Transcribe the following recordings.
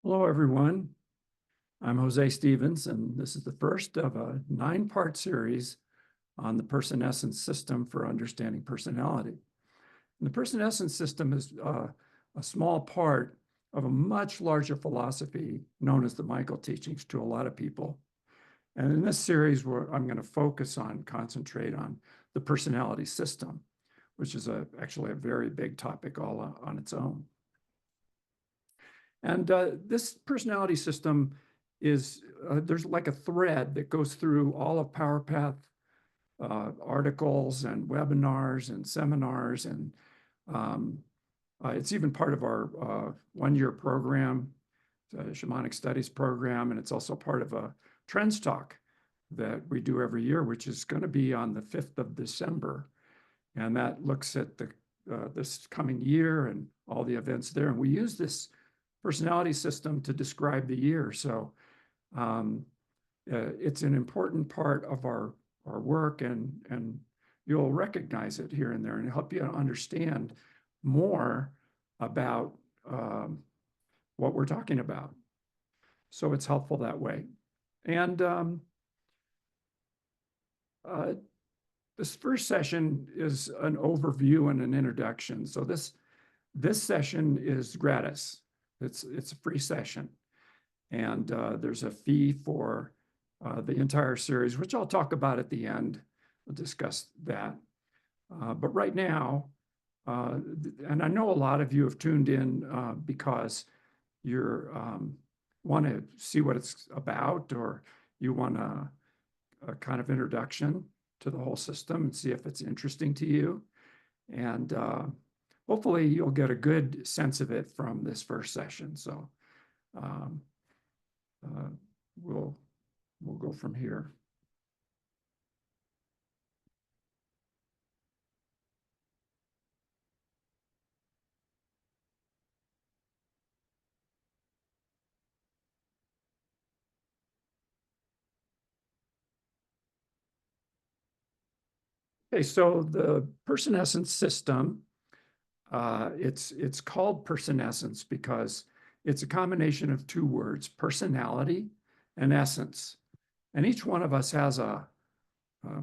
Hello, everyone. I'm Jose Stevens, and this is the first of a 9-part series on the PersonEssence System for understanding personality. And the PersonEssence System is a small part of a much larger philosophy known as the Michael teachings to a lot of people. And in this series, I'm going to concentrate on the personality system, which is actually a very big topic all on its own. And this personality system is, there's like a thread that goes through all of PowerPath articles and webinars and seminars. And it's even part of our one-year program, Shamanic Studies program. And it's also part of a Trends Talk that we do every year, which is going to be on the 5th of December. And that looks at this coming year and all the events there. And we use this personality system to describe the year. So it's an important part of our work, and you'll recognize it here and there and help you understand more about what we're talking about. So it's helpful that way. And this first session is an overview and an introduction. So this session is gratis. It's a free session, and there's a fee for the entire series, which I'll talk about at the end. We'll discuss that. But right now, and I know a lot of you have tuned in because you want to see what it's about, or you want a kind of introduction to the whole system and see if it's interesting to you. And hopefully you'll get a good sense of it from this first session. So we'll go from here. Okay, so the PersonEssence system, it's called PersonEssence because it's a combination of two words, personality and essence. And each one of us has a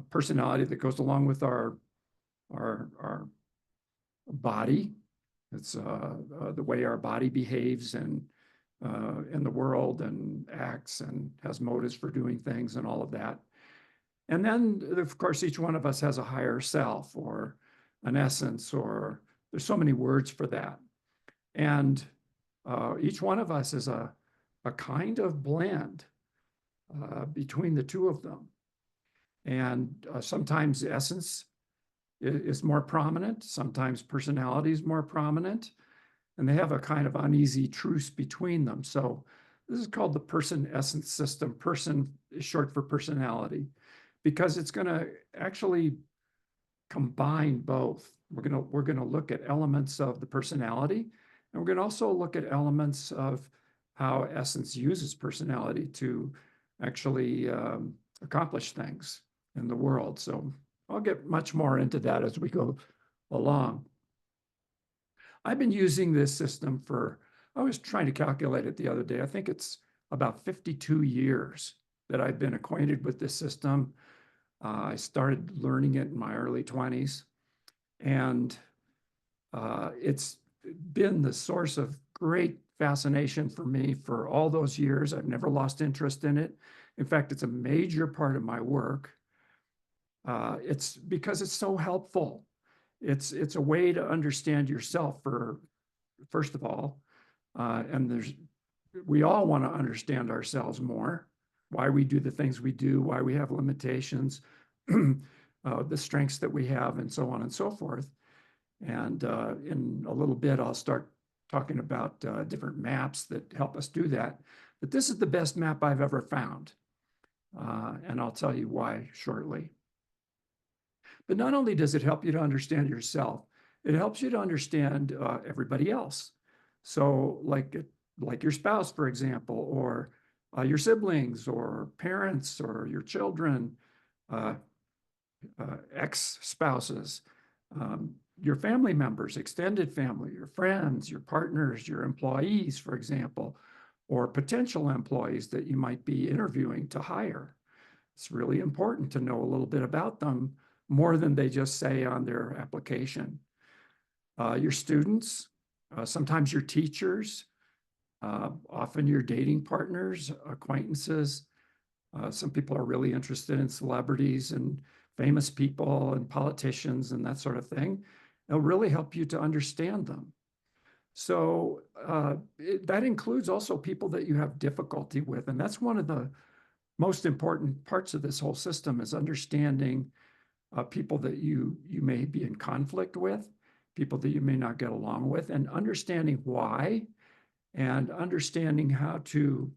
personality that goes along with our body. It's the way our body behaves and in the world and acts and has motives for doing things and all of that. And then, of course, each one of us has a higher self or an essence, or there's so many words for that. And each one of us is a kind of blend between the two of them. And sometimes essence is more prominent, sometimes personality is more prominent, and they have a kind of uneasy truce between them. So this is called the PersonEssence System. Person is short for personality, because it's going to actually combine both. We're going to look at elements of the personality, and we're going to also look at elements of how essence uses personality to actually accomplish things in the world. So I'll get much more into that as we go along. I've been using this system I was trying to calculate it the other day. I think it's about 52 years that I've been acquainted with this system. I started learning it in my early 20s, and it's been the source of great fascination for me for all those years. I've never lost interest in it. In fact, it's a major part of my work. It's because it's so helpful. It's a way to understand yourself first of all, and we all want to understand ourselves more, why we do the things we do, why we have limitations, the strengths that we have, and so on and so forth. And in a little bit, I'll start talking about different maps that help us do that. But this is the best map I've ever found, and I'll tell you why shortly. But not only does it help you to understand yourself, it helps you to understand everybody else. So like your spouse, for example, or your siblings or parents or your children, ex-spouses, your family members, extended family, your friends, your partners, your employees, for example, or potential employees that you might be interviewing to hire. It's really important to know a little bit about them, more than they just say on their application. Your students, sometimes your teachers, often your dating partners, acquaintances. Some people are really interested in celebrities and famous people and politicians and that sort of thing. It'll really help you to understand them. So that includes also people that you have difficulty with. And that's one of the most important parts of this whole system, is understanding people that you may be in conflict with, people that you may not get along with, and understanding why, and understanding how to,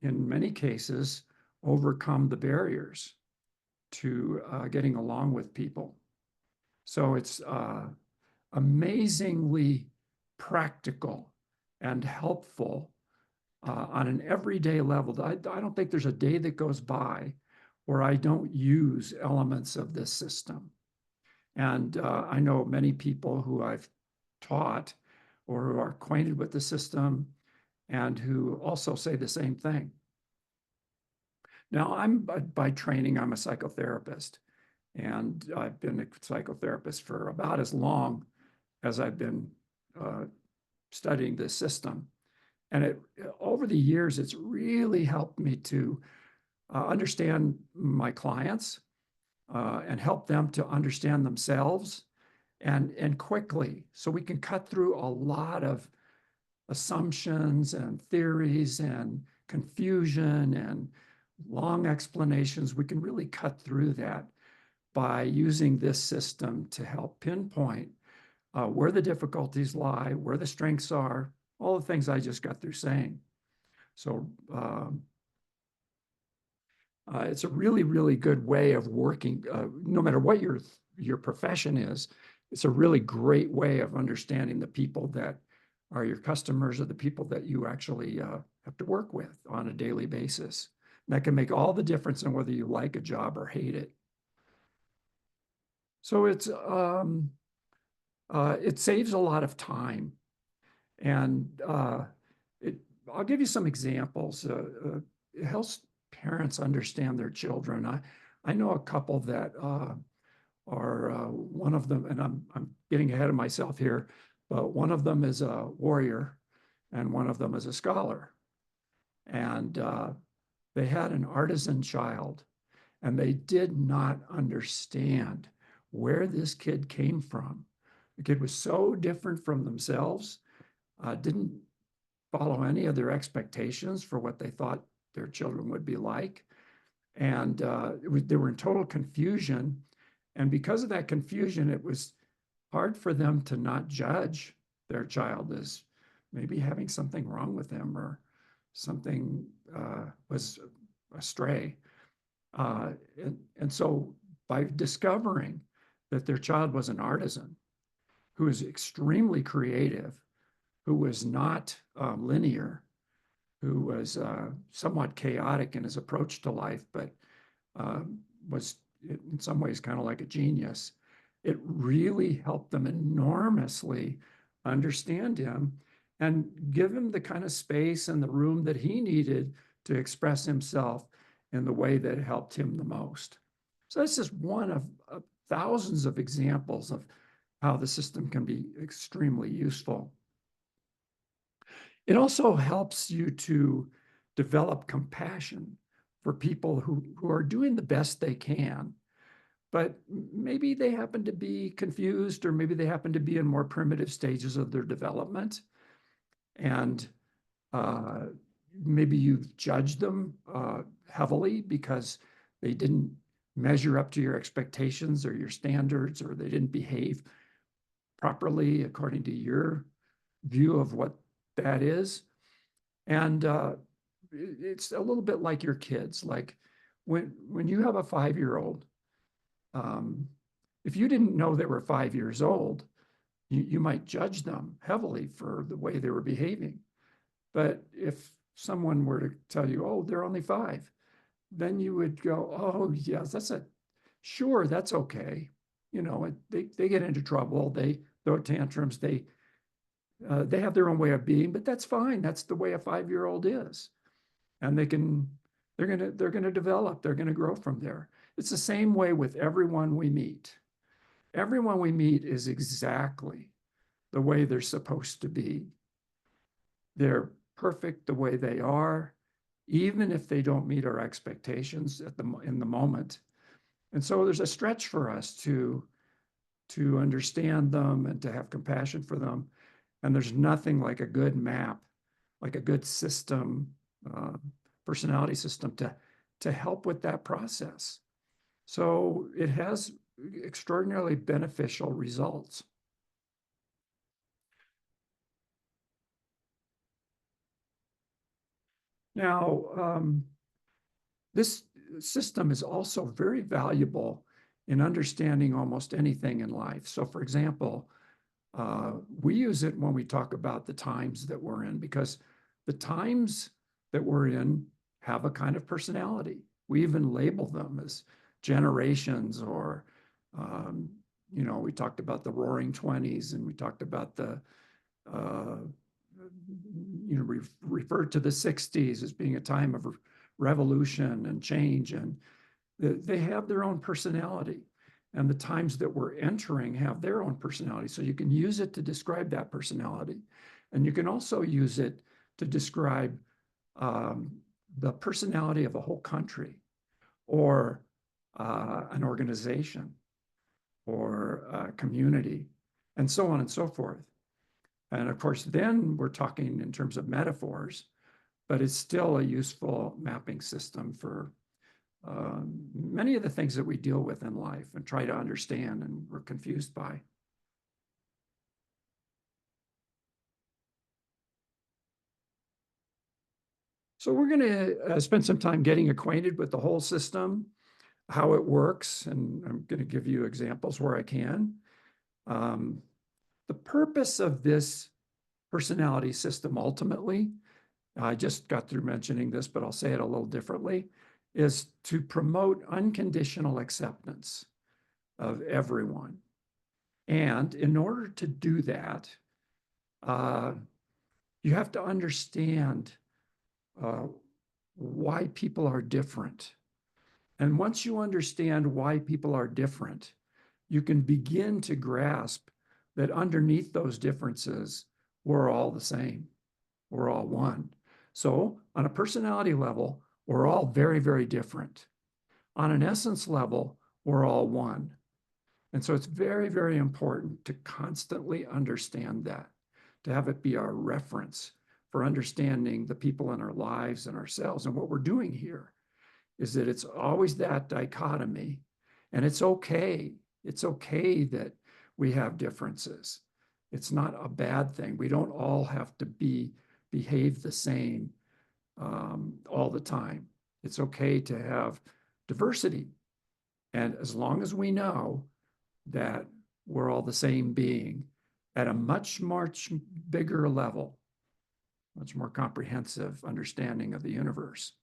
in many cases, overcome the barriers to getting along with people. So it's amazingly practical and helpful on an everyday level. I don't think there's a day that goes by where I don't use elements of this system. And I know many people who I've taught or who are acquainted with the system and who also say the same thing. Now, by training, I'm a psychotherapist, and I've been a psychotherapist for about as long as I've been studying this system. And over the years, it's really helped me to understand my clients and help them to understand themselves and quickly, so we can cut through a lot of assumptions and theories and confusion and long explanations. We can really cut through that by using this system to help pinpoint where the difficulties lie, where the strengths are, all the things I just got through saying. So it's a really, really good way of working, no matter what your profession is. It's a really great way of understanding the people that are your customers, or the people that you actually have to work with on a daily basis. And that can make all the difference in whether you like a job or hate it. So it saves a lot of time. And I'll give you some examples. It helps parents understand their children. I know a couple that are one of them, and I'm getting ahead of myself here, but one of them is a warrior and one of them is a scholar. And they had an artisan child, and they did not understand where this kid came from. The kid was so different from themselves, didn't follow any of their expectations for what they thought their children would be like. And they were in total confusion. And because of that confusion, it was hard for them to not judge their child as maybe having something wrong with them, or something was astray. And so by discovering that their child was an artisan who was extremely creative, who was not linear, who was somewhat chaotic in his approach to life, but was in some ways kind of like a genius, it really helped them enormously understand him and give him the kind of space and the room that he needed to express himself in the way that helped him the most. So that's just one of thousands of examples of how the system can be extremely useful. It also helps you to develop compassion for people who are doing the best they can, but maybe they happen to be confused, or maybe they happen to be in more primitive stages of their development. And maybe you've judged them heavily because they didn't measure up to your expectations or your standards, or they didn't behave properly according to your view of what that is. And it's a little bit like your kids. Like when you have a 5-year-old, if you didn't know they were 5 years old, you might judge them heavily for the way they were behaving. But if someone were to tell you, oh, they're only 5, then you would go, oh, yes, sure, that's okay. You know, they get into trouble, they throw tantrums, they They have their own way of being, but that's fine. That's the way a 5-year-old is. And they're gonna develop, they're gonna grow from there. It's the same way with everyone we meet. Everyone we meet is exactly the way they're supposed to be. They're perfect the way they are, even if they don't meet our expectations in the moment. And so there's a stretch for us to understand them and to have compassion for them. And there's nothing like a good map, like a good system, uh, personality system to help with that process. So it has extraordinarily beneficial results. Now, this system is also very valuable in understanding almost anything in life. So, for example, we use it when we talk about the times that we're in, because the times that we're in have a kind of personality. We even label them as generations, or, we talked about the Roaring Twenties, and we talked about uh, referred to the 60s as being a time of revolution and change, and they have their own personality. And the times that we're entering have their own personality. So you can use it to describe that personality. And you can also use it to describe the personality of a whole country, or an organization, or a community, and so on and so forth. And of course, then we're talking in terms of metaphors, but it's still a useful mapping system for many of the things that we deal with in life and try to understand and we're confused by. So we're going to spend some time getting acquainted with the whole system, how it works, and I'm going to give you examples where I can. The purpose of this personality system ultimately, I just got through mentioning this, but I'll say it a little differently, is to promote unconditional acceptance of everyone. And in order to do that, you have to understand why people are different. And once you understand why people are different, you can begin to grasp that underneath those differences, we're all the same. We're all one. So on a personality level, we're all very, very different. On an essence level, we're all one. And so it's very, very important to constantly understand that, to have it be our reference for understanding the people in our lives and ourselves. And what we're doing here is that it's always that dichotomy. And it's okay. It's okay that we have differences. It's not a bad thing. We don't all have to behave the same all the time. It's okay to have diversity. And as long as we know that we're all the same being at a much, much bigger level, much more comprehensive understanding of the universe.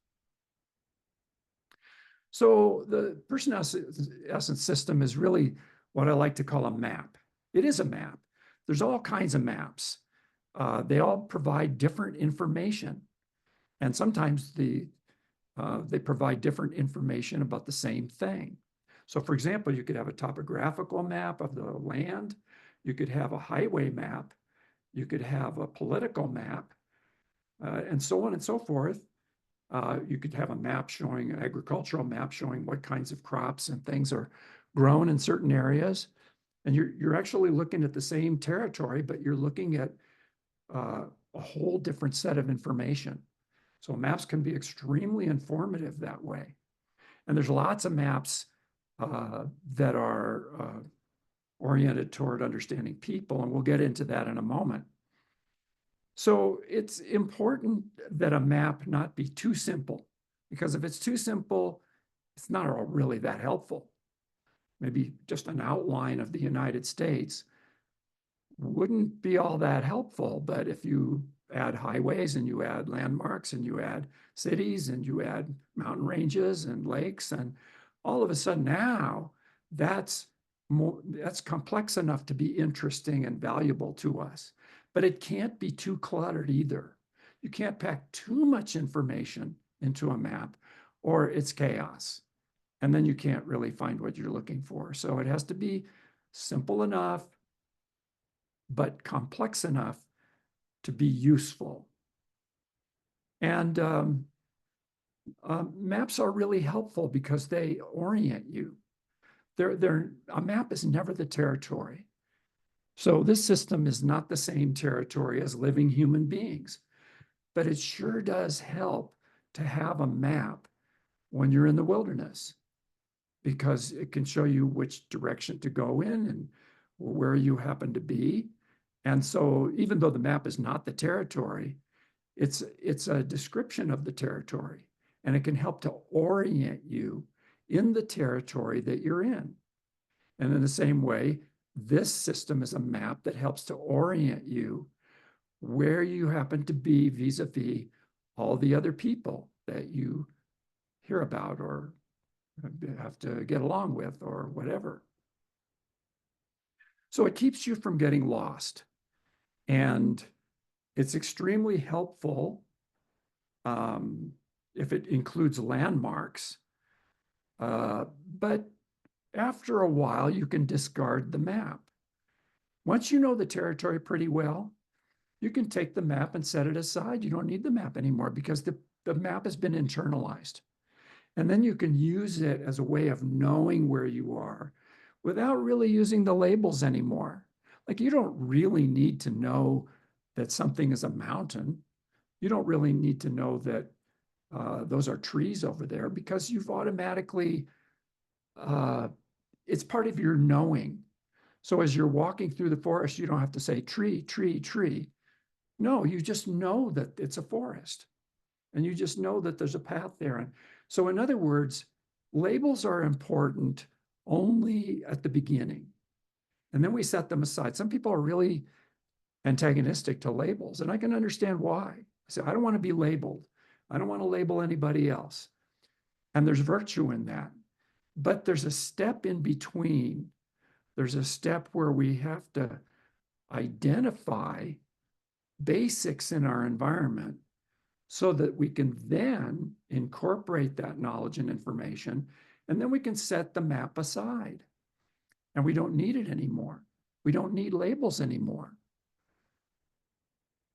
So the PersonEssence System is really what I like to call a map. It is a map. There's all kinds of maps. They all provide different information. And sometimes they provide different information about the same thing. So for example, you could have a topographical map of the land. You could have a highway map. You could have a political map, and so on and so forth. You could have a map showing, an agricultural map showing what kinds of crops and things are grown in certain areas. And you're actually looking at the same territory, but you're looking at a whole different set of information. So maps can be extremely informative that way. And there's lots of maps that are oriented toward understanding people, and we'll get into that in a moment. So it's important that a map not be too simple, because if it's too simple, it's not really that helpful. Maybe just an outline of the United States wouldn't be all that helpful, but if you add highways and you add landmarks and you add cities and you add mountain ranges and lakes, and all of a sudden now that's complex enough to be interesting and valuable to us. but it can't be too cluttered either. You can't pack too much information into a map or it's chaos. And then you can't really find what you're looking for. So it has to be simple enough, but complex enough to be useful. And maps are really helpful because they orient you. A map is never the territory. So this system is not the same territory as living human beings, but it sure does help to have a map when you're in the wilderness, because it can show you which direction to go in and where you happen to be. And so even though the map is not the territory, it's a description of the territory, and it can help to orient you in the territory that you're in. And in the same way, this system is a map that helps to orient you where you happen to be vis-a-vis all the other people that you hear about or have to get along with or whatever. So it keeps you from getting lost. And it's extremely helpful if it includes landmarks. But after a while, you can discard the map. Once you know the territory pretty well, you can take the map and set it aside. You don't need the map anymore because the map has been internalized. And then you can use it as a way of knowing where you are without really using the labels anymore. Like, you don't really need to know that something is a mountain. You don't really need to know that those are trees over there, because you've automatically, it's part of your knowing. So as you're walking through the forest, you don't have to say tree, tree, tree. No, you just know that it's a forest, and you just know that there's a path there. And so in other words, labels are important only at the beginning, and then we set them aside. Some people are really antagonistic to labels, and I can understand why. I say, I don't want to be labeled. I don't want to label anybody else. And there's virtue in that. But there's a step in between. There's a step where we have to identify basics in our environment so that we can then incorporate that knowledge and information, and then we can set the map aside. And we don't need it anymore. We don't need labels anymore.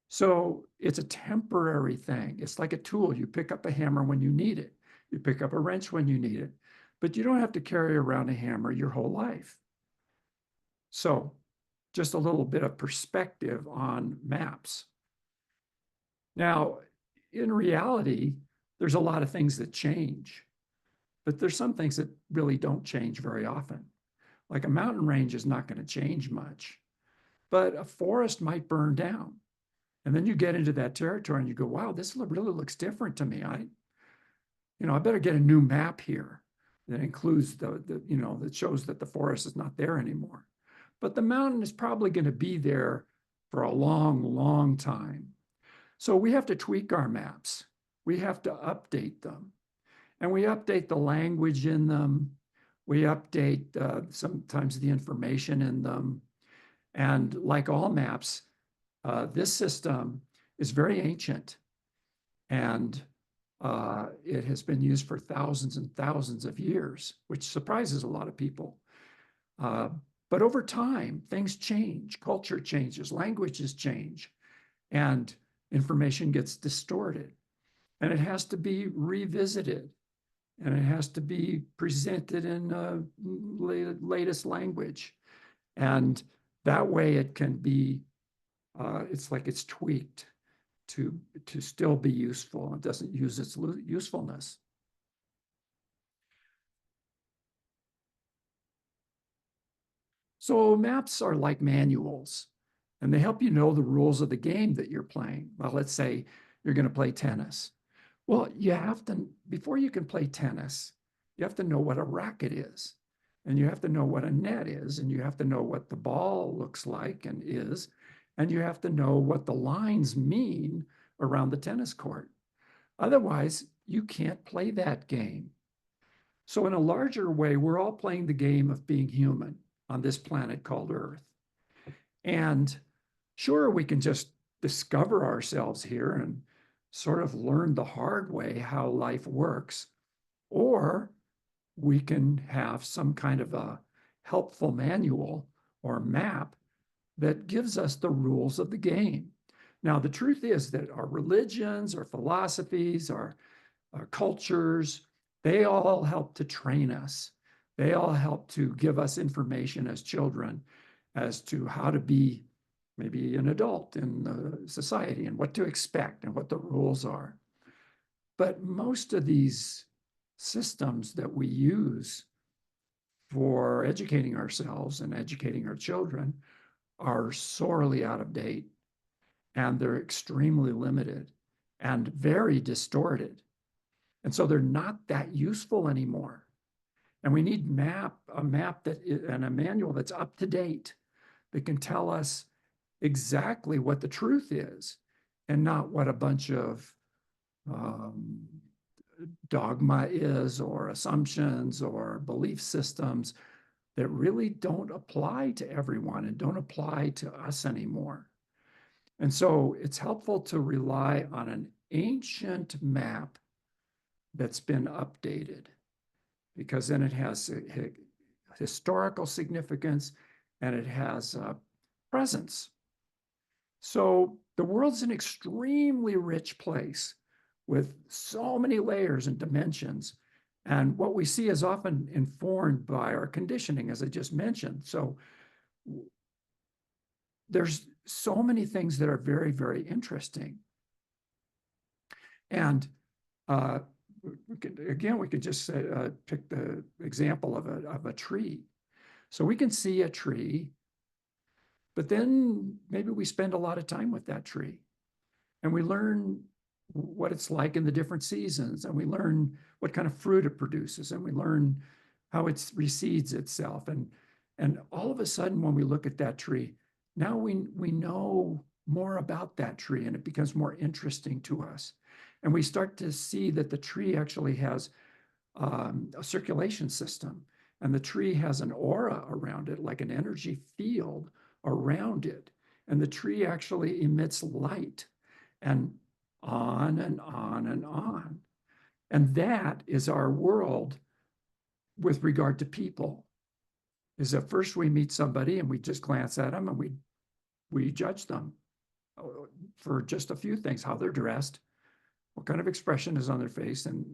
So it's a temporary thing. It's like a tool. You pick up a hammer when you need it. You pick up a wrench when you need it. But you don't have to carry around a hammer your whole life. So just a little bit of perspective on maps. Now, in reality, there's a lot of things that change, but there's some things that really don't change very often. Like a mountain range is not going to change much, but a forest might burn down. And then you get into that territory and you go, wow, this really looks different to me. I better get a new map here that includes that shows that the forest is not there anymore. But the mountain is probably going to be there for a long, long time. So we have to tweak our maps. We have to update them. And we update the language in them. We update sometimes the information in them. And like all maps, this system is very ancient, and it has been used for thousands and thousands of years, which surprises a lot of people. But over time, things change, culture changes, languages change, and information gets distorted. And it has to be revisited, and it has to be presented in latest language. And that way it can be, it's like it's tweaked to still be useful. It doesn't use its usefulness. So maps are like manuals, and they help you know the rules of the game that you're playing. Well, let's say you're going to play tennis. Well, you have to, before you can play tennis, you have to know what a racket is, and you have to know what a net is, and you have to know what the ball looks like and is, and you have to know what the lines mean around the tennis court. Otherwise, you can't play that game. So in a larger way, we're all playing the game of being human on this planet called Earth. And Sure, we can just discover ourselves here and sort of learn the hard way how life works, or we can have some kind of a helpful manual or map that gives us the rules of the game. Now, the truth is that our religions, our philosophies, our cultures, they all help to train us. They all help to give us information as children as to how to be maybe an adult in the society and what to expect and what the rules are. But most of these systems that we use for educating ourselves and educating our children are sorely out of date, and they're extremely limited and very distorted. And so they're not that useful anymore. And we need a map and a manual that's up to date that can tell us exactly what the truth is and not what a bunch of dogma is or assumptions or belief systems that really don't apply to everyone and don't apply to us anymore. And so it's helpful to rely on an ancient map that's been updated, because then it has historical significance and it has presence. So the world's an extremely rich place with so many layers and dimensions. And what we see is often informed by our conditioning, as I just mentioned. So there's so many things that are very, very interesting. And we could just pick the example of a tree. So we can see a tree, but then maybe we spend a lot of time with that tree and we learn what it's like in the different seasons, and we learn what kind of fruit it produces, and we learn how it reseeds itself. And all of a sudden, when we look at that tree, now we know more about that tree, and it becomes more interesting to us. And we start to see that the tree actually has a circulation system, and the tree has an aura around it, like an energy field around it. And the tree actually emits light, and on and on and on. And that is our world with regard to people. Is that first we meet somebody and we just glance at them and we judge them for just a few things: how they're dressed, what kind of expression is on their face, and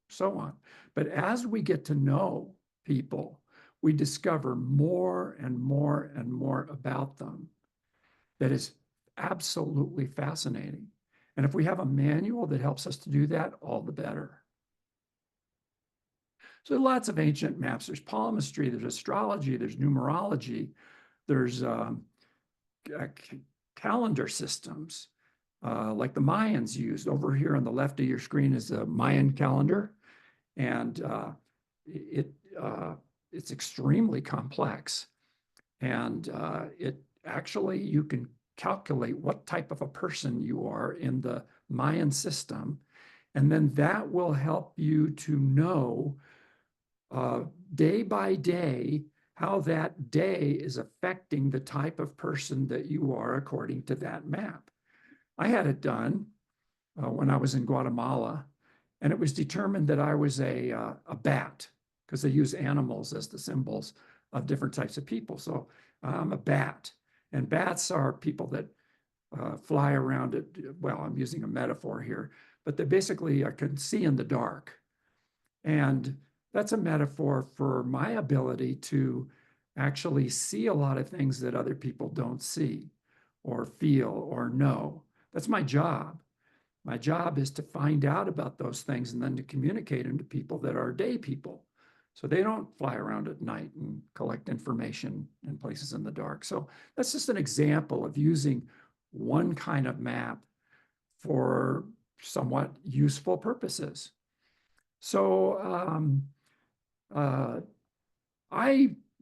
so on. But as we get to know people, we discover more and more and more about them that is absolutely fascinating. And if we have a manual that helps us to do that, all the better. So lots of ancient maps. There's palmistry, there's astrology, there's numerology, there's calendar systems like the Mayans used. Over here on the left of your screen is the Mayan calendar, and it's extremely complex. And it actually, you can calculate what type of a person you are in the Mayan system, and then that will help you to know day by day how that day is affecting the type of person that you are according to that map. I had it done when I was in Guatemala, and it was determined that I was a bat, because they use animals as the symbols of different types of people. So I'm a bat, and bats are people that fly around it. Well, I'm using a metaphor here, but they basically can see in the dark. And that's a metaphor for my ability to actually see a lot of things that other people don't see or feel or know. That's my job. My job is to find out about those things and then to communicate them to people that are day people, so they don't fly around at night and collect information in places in the dark. So that's just an example of using one kind of map for somewhat useful purposes. So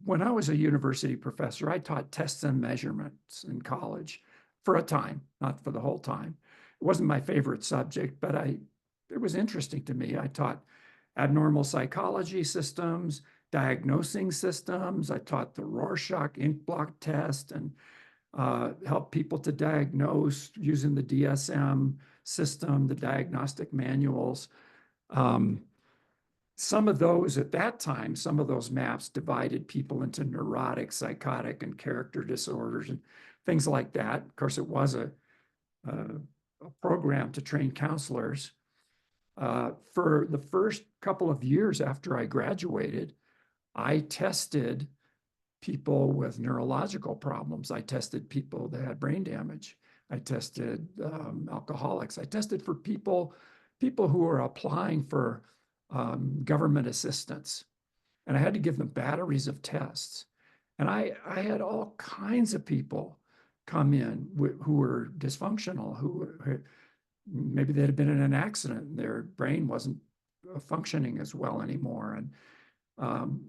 when I was a university professor, I taught tests and measurements in college for a time, not for the whole time. It wasn't my favorite subject, but it was interesting to me. I taught abnormal psychology systems, diagnosing systems. I taught the Rorschach ink blot test and help people to diagnose using the DSM system, the diagnostic manuals. Some of those at that time, some of those maps divided people into neurotic, psychotic, and character disorders and things like that. Of course, it was a program to train counselors. For the first couple of years after I graduated, I tested people with neurological problems. I tested people that had brain damage. I tested alcoholics. I tested for people who were applying for government assistance. And I had to give them batteries of tests. And I had all kinds of people come in who were dysfunctional, who maybe they had been in an accident and their brain wasn't functioning as well anymore. And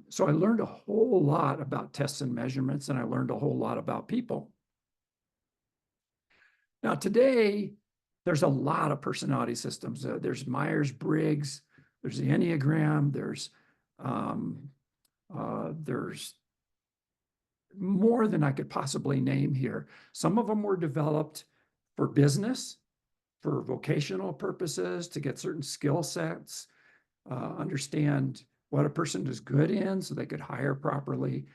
so I learned a whole lot about tests and measurements, and I learned a whole lot about people. Now, today, there's a lot of personality systems. There's Myers-Briggs, there's the Enneagram, there's more than I could possibly name here. Some of them were developed for business, for vocational purposes, to get certain skill sets, understand what a person is good in so they could hire properly,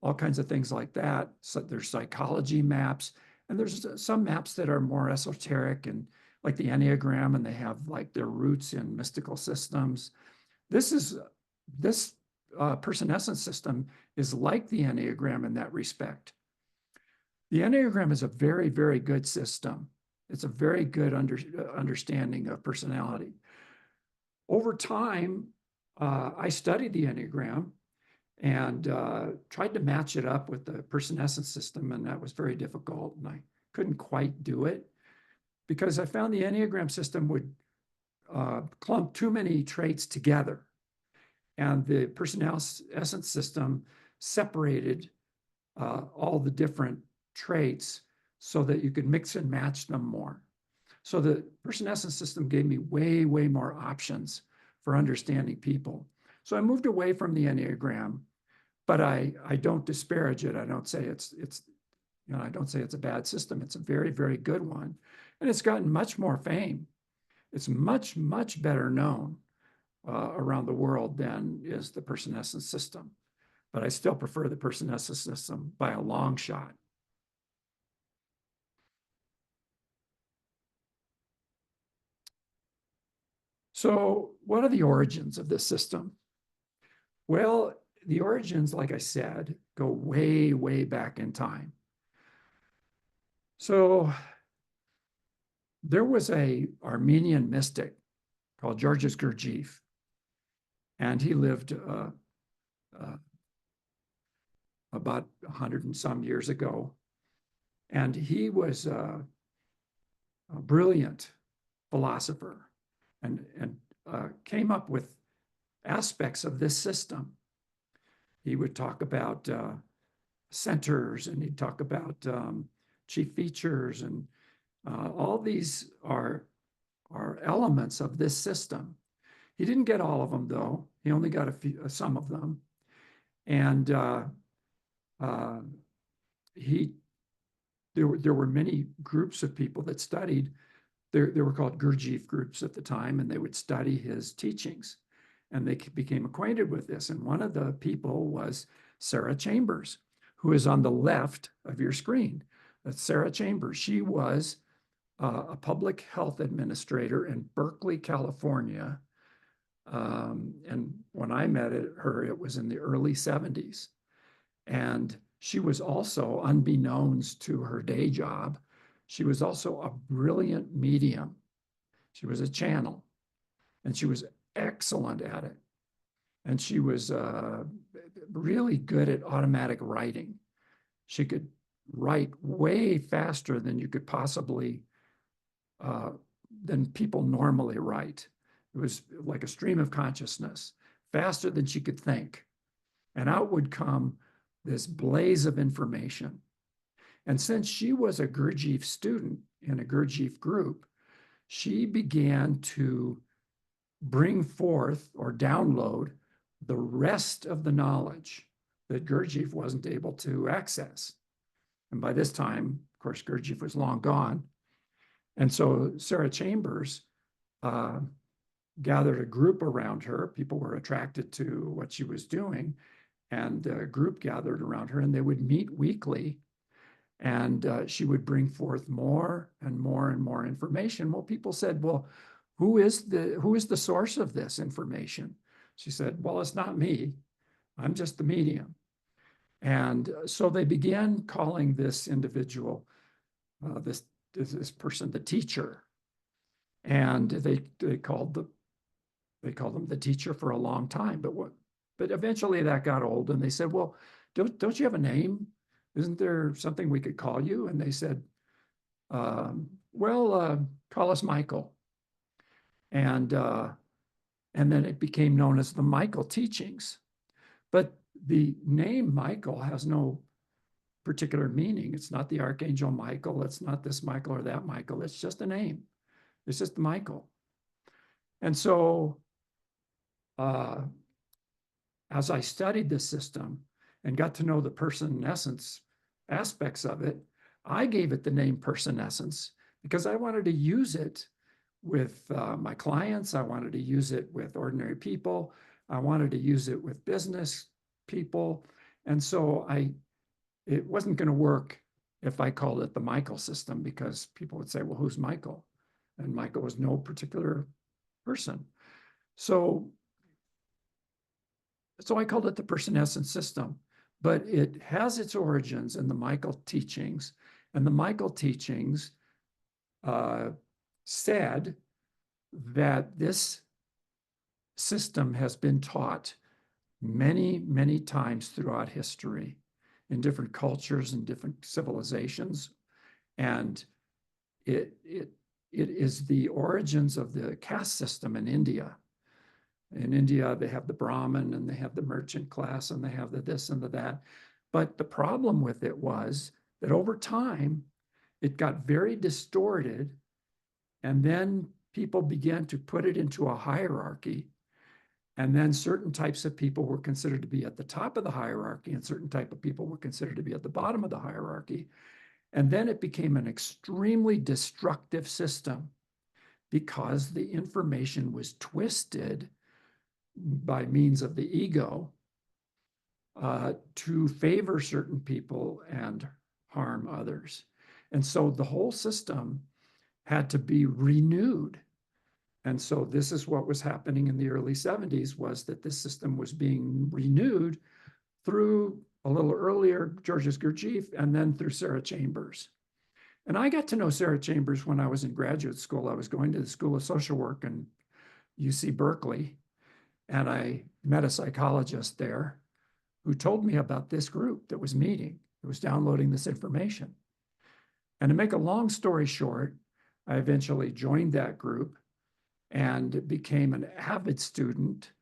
all kinds of things like that. So there's psychology maps, and there's some maps that are more esoteric and like the Enneagram, and they have like their roots in mystical systems. This PersonEssence system is like the Enneagram in that respect. The Enneagram is a very, very good system. It's a very good understanding of personality. Over time, I studied the Enneagram and tried to match it up with the PersonEssence system, and that was very difficult, and I couldn't quite do it because I found the Enneagram system would clump too many traits together, and the PersonEssence system separated all the different traits so that you could mix and match them more. So the PersonEssence system gave me way, way more options for understanding people. So I moved away from the Enneagram, but I don't disparage it. I don't say I don't say it's a bad system. It's a very, very good one. And it's gotten much more fame. It's much, much better known around the world than is the PersonEssence system. But I still prefer the PersonEssence system by a long shot. So what are the origins of this system? Well, the origins, like I said, go way, way back in time. So there was a Armenian mystic called Georges Gurdjieff, and he lived about 100 and some years ago. And he was a brilliant philosopher and came up with aspects of this system. He would talk about centers, and he'd talk about chief features, and all these are elements of this system. He didn't get all of them, though. He only got some of them. And there were many groups of people that studied. They were called Gurdjieff groups at the time, and they would study his teachings. And they became acquainted with this. And one of the people was Sarah Chambers, who is on the left of your screen. That's Sarah Chambers. She was a public health administrator in Berkeley, California. And when I met her, it was in the early 70s. And she was also, unbeknownst to her day job, she was also a brilliant medium. She was a channel, and she was excellent at it. And she was really good at automatic writing. She could write way faster than you could possibly, than people normally write. It was like a stream of consciousness, faster than she could think. And out would come this blaze of information. And since she was a Gurdjieff student in a Gurdjieff group, she began to bring forth or download the rest of the knowledge that Gurdjieff wasn't able to access. And by this time, of course, Gurdjieff was long gone. And so Sarah Chambers gathered a group around her. People were attracted to what she was doing, and a group gathered around her, and they would meet weekly, and she would bring forth more and more and more information. Well, people said, well, who is the source of this information? She said, well, it's not me. I'm just the medium. And so they began calling this individual, this person, the teacher. And they called them the teacher for a long time. But eventually that got old, and they said, well, don't you have a name? Isn't there something we could call you? And they said, well, call us Michael. And then it became known as the Michael Teachings. But the name Michael has no particular meaning. It's not the Archangel Michael. It's not this Michael or that Michael. It's just a name. It's just Michael. And so as I studied this system and got to know the person essence aspects of it, I gave it the name PersonEssence because I wanted to use it with my clients. I wanted to use it with ordinary people. I wanted to use it with business people. And so it wasn't going to work if I called it the Michael system, because people would say, well, who's Michael? And Michael was no particular person. So I called it the PersonEssence System, but it has its origins in the Michael teachings. And the Michael teachings said that this system has been taught many, many times throughout history in different cultures and different civilizations. And it is the origins of the caste system in India. In India, they have the Brahmin and they have the merchant class and they have the this and the that. But the problem with it was that over time, it got very distorted. And then people began to put it into a hierarchy. And then certain types of people were considered to be at the top of the hierarchy, and certain type of people were considered to be at the bottom of the hierarchy. And then it became an extremely destructive system because the information was twisted by means of the ego to favor certain people and harm others. And so the whole system had to be renewed. And so this is what was happening in the early 70s, was that this system was being renewed through, a little earlier, Georges Gurdjieff, and then through Sarah Chambers. And I got to know Sarah Chambers when I was in graduate school. I was going to the School of Social Work in UC Berkeley, and I met a psychologist there who told me about this group that was meeting, that was downloading this information. And to make a long story short, I eventually joined that group and became an avid student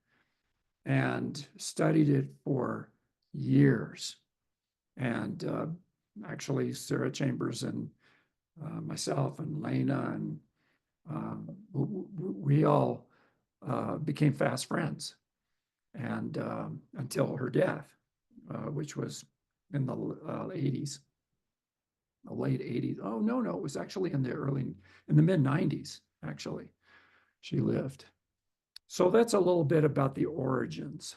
and studied it for years. And actually, Sarah Chambers and myself and Lena, and we all became fast friends, and until her death, which was in the 80s, the late 80s. Oh, no, it was actually in the mid 90s, actually. She lived. So that's a little bit about the origins.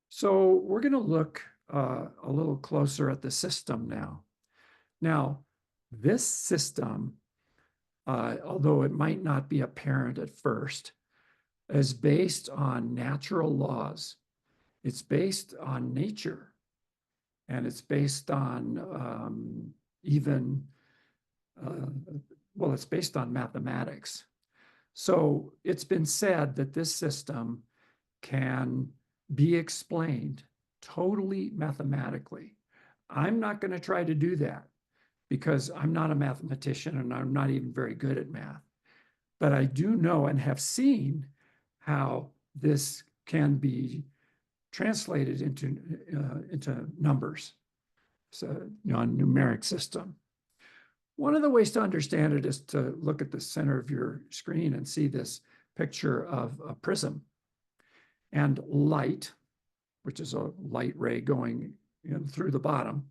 So we're going to look a little closer at the system now. Now, this system, although it might not be apparent at first, is based on natural laws. It's based on nature, and it's based on it's based on mathematics. So it's been said that this system can be explained totally mathematically. I'm not going to try to do that because I'm not a mathematician and I'm not even very good at math. But I do know and have seen how this can be translated into numbers, so a numeric system. One of the ways to understand it is to look at the center of your screen and see this picture of a prism. And light, which is a light ray going in through the bottom,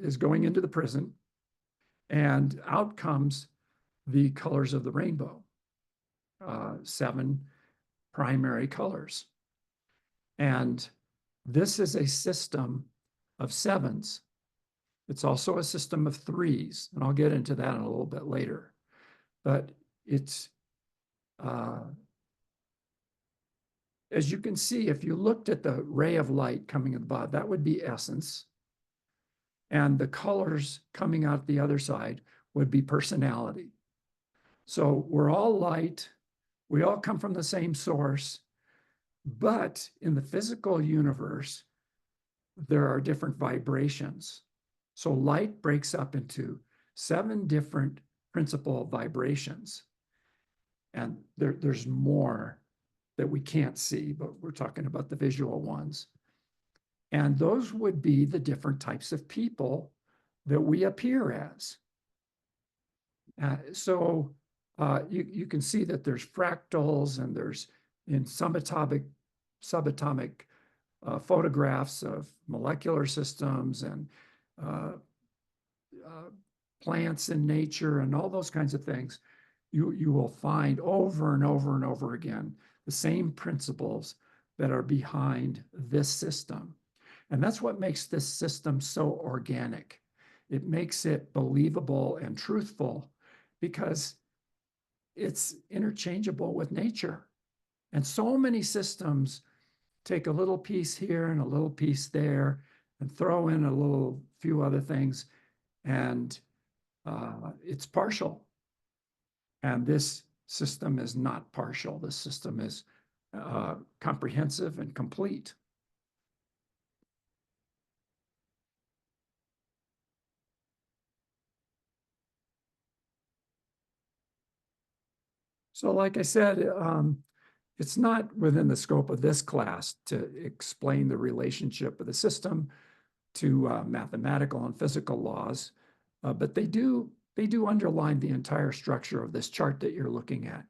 is going into the prism, and out comes the colors of the rainbow, 7 primary colors. And this is a system of 7s. It's also a system of 3s, and I'll get into that in a little bit later. But it's, as you can see, if you looked at the ray of light coming at the bottom, that would be essence. And the colors coming out the other side would be personality. So we're all light. We all come from the same source. But in the physical universe, there are different vibrations. So light breaks up into 7 different principal vibrations. And there's more that we can't see, but we're talking about the visual ones. And those would be the different types of people that we appear as. You can see that there's fractals, and there's in subatomic photographs of molecular systems and plants in nature and all those kinds of things. You will find over and over and over again the same principles that are behind this system. And that's what makes this system so organic. It makes it believable and truthful because it's interchangeable with nature. And so many systems take a little piece here and a little piece there and throw in a little few other things, and it's partial. And this system is not partial. This system is comprehensive and complete. So like I said, it's not within the scope of this class to explain the relationship of the system to mathematical and physical laws, but they do underline the entire structure of this chart that you're looking at.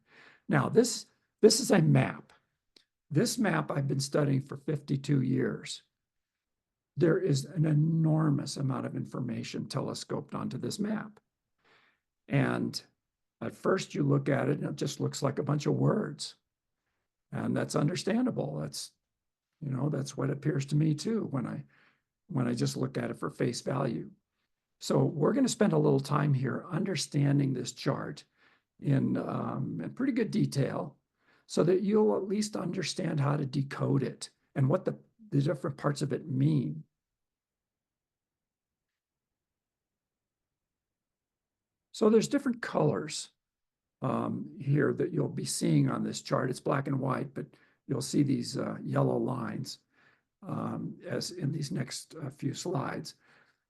Now, this is a map. This map I've been studying for 52 years. There is an enormous amount of information telescoped onto this map. And at first you look at it and it just looks like a bunch of words. And that's understandable. That's what appears to me too when I just look at it for face value. So we're going to spend a little time here understanding this chart in pretty good detail so that you'll at least understand how to decode it and what the different parts of it mean. So there's different colors here that you'll be seeing on this chart. It's black and white, but you'll see these yellow lines as in these next few slides.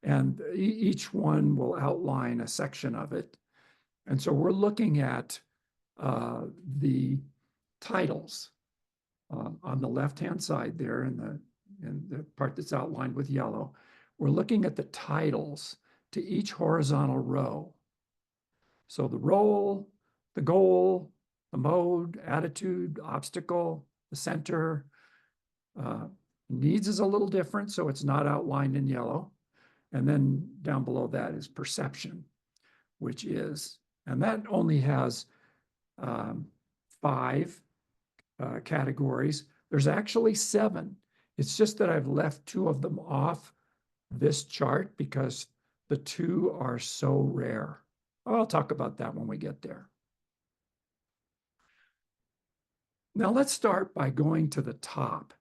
And each one will outline a section of it. And so we're looking at the titles on the left-hand side there in the part that's outlined with yellow. We're looking at the titles to each horizontal row. So the role, the goal, the mode, attitude, obstacle, the center. Needs is a little different, so it's not outlined in yellow. And then down below that is perception, which is, and that only has 5 categories. There's actually 7. It's just that I've left 2 of them off this chart because the 2 are so rare. I'll talk about that when we get there. Now let's start by going to the top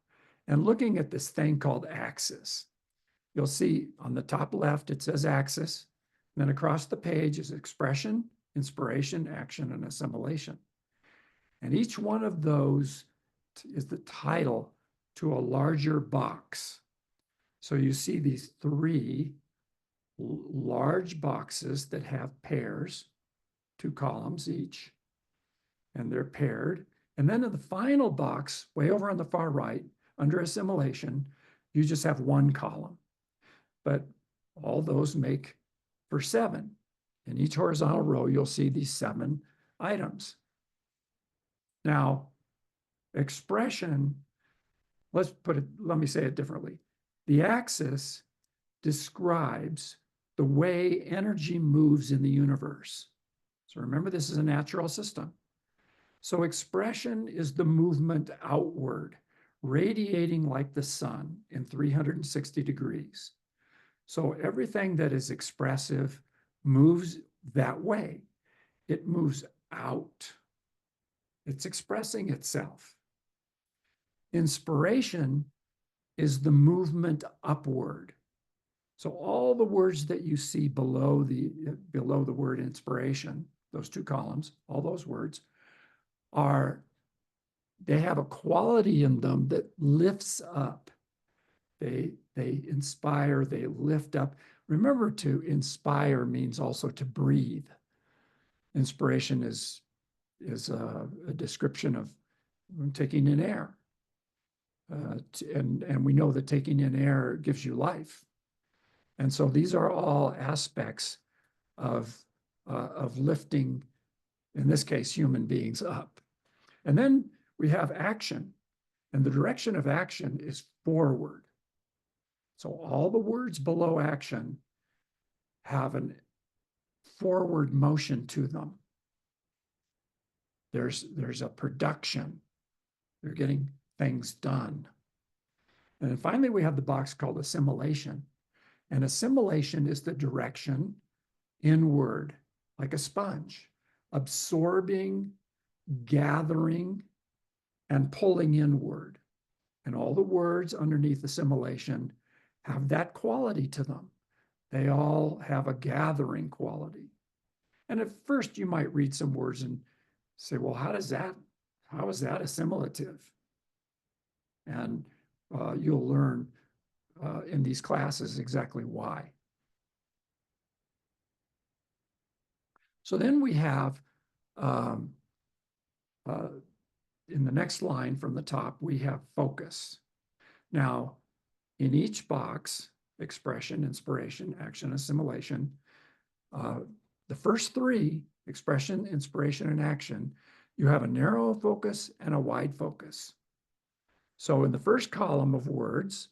and looking at this thing called axis. You'll see on the top left, it says axis. And then across the page is expression, inspiration, action, and assimilation. And each one of those is the title to a larger box. So you see these 3 large boxes that have pairs, 2 columns each, and they're paired. And then in the final box, way over on the far right, under assimilation, you just have 1 column. But all those make for 7. In each horizontal row, you'll see these 7 items. Now, Expression, let me say it differently. The axis describes the way energy moves in the universe. So remember, this is a natural system. So expression is the movement outward, radiating like the sun in 360 degrees. So everything that is expressive moves that way. It moves out. It's expressing itself. Inspiration is the movement upward. So all the words that you see below the word inspiration, those two columns, all those words they have a quality in them that lifts up. They inspire, they lift up. Remember, to inspire means also to breathe. Inspiration is a description of taking in air. And we know that taking in air gives you life. And so these are all aspects of lifting, in this case, human beings up. And then we have action, and the direction of action is forward. So all the words below action have a forward motion to them. There's a production. They're getting things done. And then finally, we have the box called assimilation. And assimilation is the direction inward, like a sponge, absorbing, gathering, and pulling inward. And all the words underneath assimilation have that quality to them. They all have a gathering quality. And at first you might read some words and say, well, how is that assimilative? And you'll learn in these classes exactly why. So then we have, in the next line from the top, we have focus. Now, in each box, expression, inspiration, action, assimilation, the first three, expression, inspiration, and action, you have a narrow focus and a wide focus. So in the first column of words,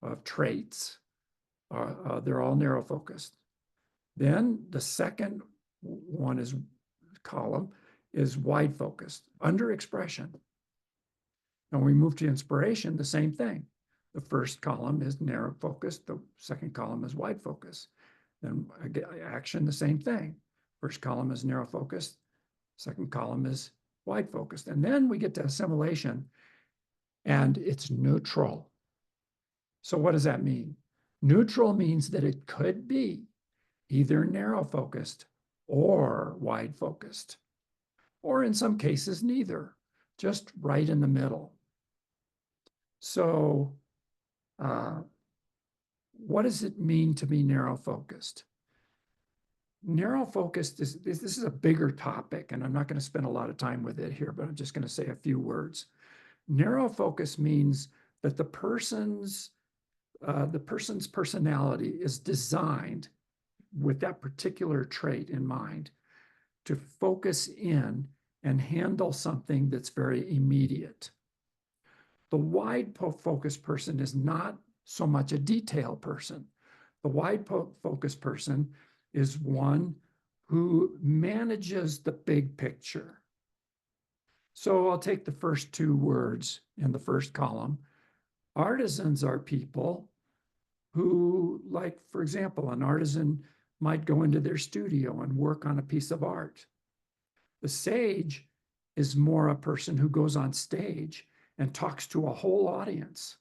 of traits, they're all narrow focused. Then the second column is wide focused, under expression. Now we move to inspiration, the same thing. The first column is narrow focused, the second column is wide focus. Then action, the same thing. First column is narrow focused, second column is wide focused. And then we get to assimilation, and it's neutral. So what does that mean? Neutral means that it could be either narrow focused or wide focused, or in some cases, neither, just right in the middle. So what does it mean to be narrow focused? Narrow focused this is a bigger topic, and I'm not going to spend a lot of time with it here, but I'm just going to say a few words. Narrow focus means that the person's personality is designed with that particular trait in mind to focus in and handle something that's very immediate. The wide focus person is not so much a detail person. The wide focus person is one who manages the big picture. So I'll take the first two words in the first column. Artisans are people who, like, for example, an artisan might go into their studio and work on a piece of art. The sage is more a person who goes on stage and talks to a whole audience.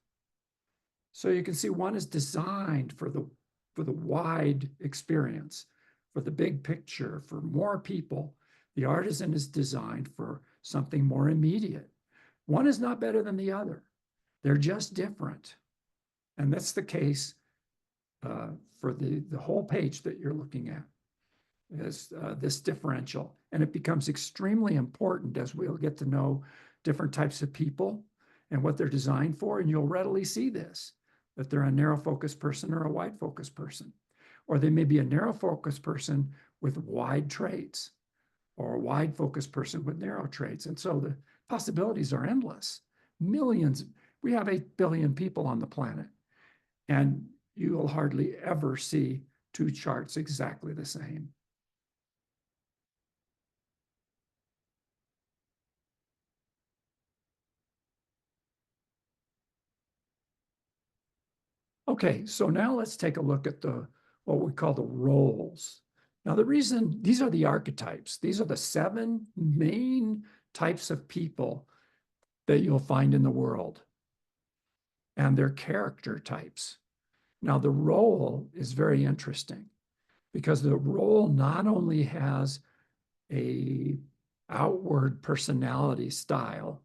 So you can see one is designed for the wide experience, for the big picture, for more people. The artisan is designed for something more immediate. One is not better than the other. They're just different. And that's the case for the whole page that you're looking at, is this differential. And it becomes extremely important as we'll get to know different types of people and what they're designed for. And you'll readily see this, that they're a narrow focus person or a wide focus person. Or they may be a narrow focus person with wide traits, or a wide focus person with narrow traits. And so the possibilities are endless. Millions, we have 8 billion people on the planet, and you will hardly ever see two charts exactly the same. Okay, so now let's take a look at what we call the roles. Now, the reason these are the archetypes, these are the 7 main types of people that you'll find in the world, and they're character types. Now, the role is very interesting because the role not only has a outward personality style,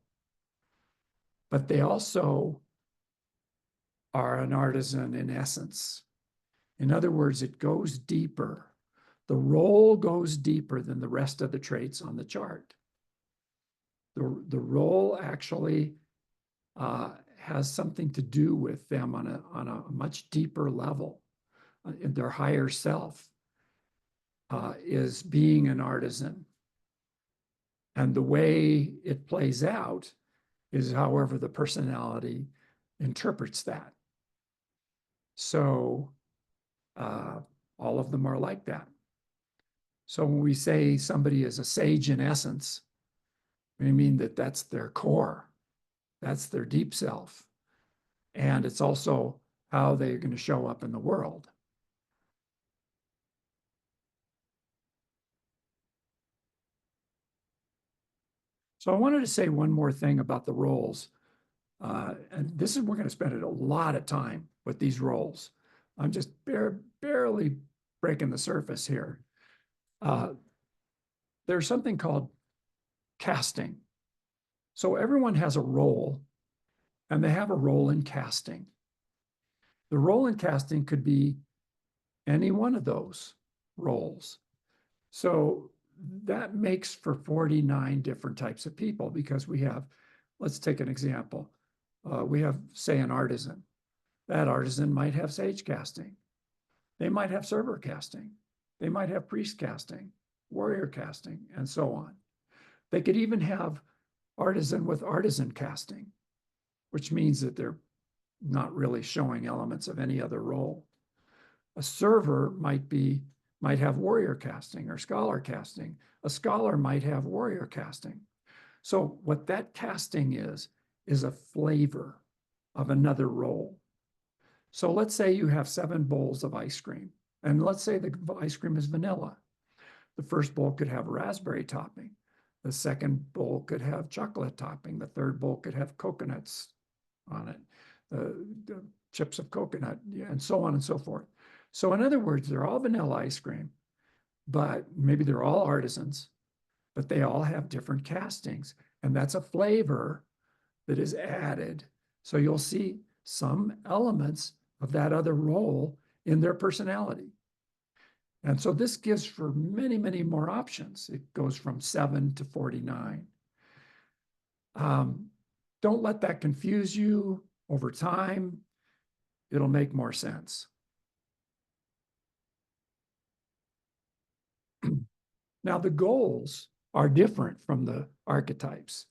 but they also are an artisan in essence. In other words, it goes deeper. The role goes deeper than the rest of the traits on the chart. The role actually has something to do with them on a much deeper level. In their higher self is being an artisan. And the way it plays out is however the personality interprets that. So all of them are like that. So when we say somebody is a sage in essence, we mean that that's their core, that's their deep self. And it's also how they're going to show up in the world. So I wanted to say one more thing about the roles. And this is, we're going to spend a lot of time with these roles. I'm just barely breaking the surface here. There's something called casting. So everyone has a role, and they have a role in casting. The role in casting could be any one of those roles. So that makes for 49 different types of people because we have, let's take an example. We have, say, an artisan. That artisan might have sage casting. They might have server casting. They might have priest casting, warrior casting, and so on. They could even have artisan with artisan casting, which means that they're not really showing elements of any other role. A server might have warrior casting or scholar casting. A scholar might have warrior casting. So what that casting is a flavor of another role. So let's say you have 7 bowls of ice cream, and let's say the ice cream is vanilla. The first bowl could have raspberry topping. The second bowl could have chocolate topping. The third bowl could have coconuts on it, the chips of coconut, and so on and so forth. So in other words, they're all vanilla ice cream, but maybe they're all artisans, but they all have different castings. And that's a flavor that is added. So you'll see some elements of that other role in their personality. And so this gives for many, many more options. It goes from 7 to 49. Don't let that confuse you. Over time, it'll make more sense. Now, the goals are different from the archetypes.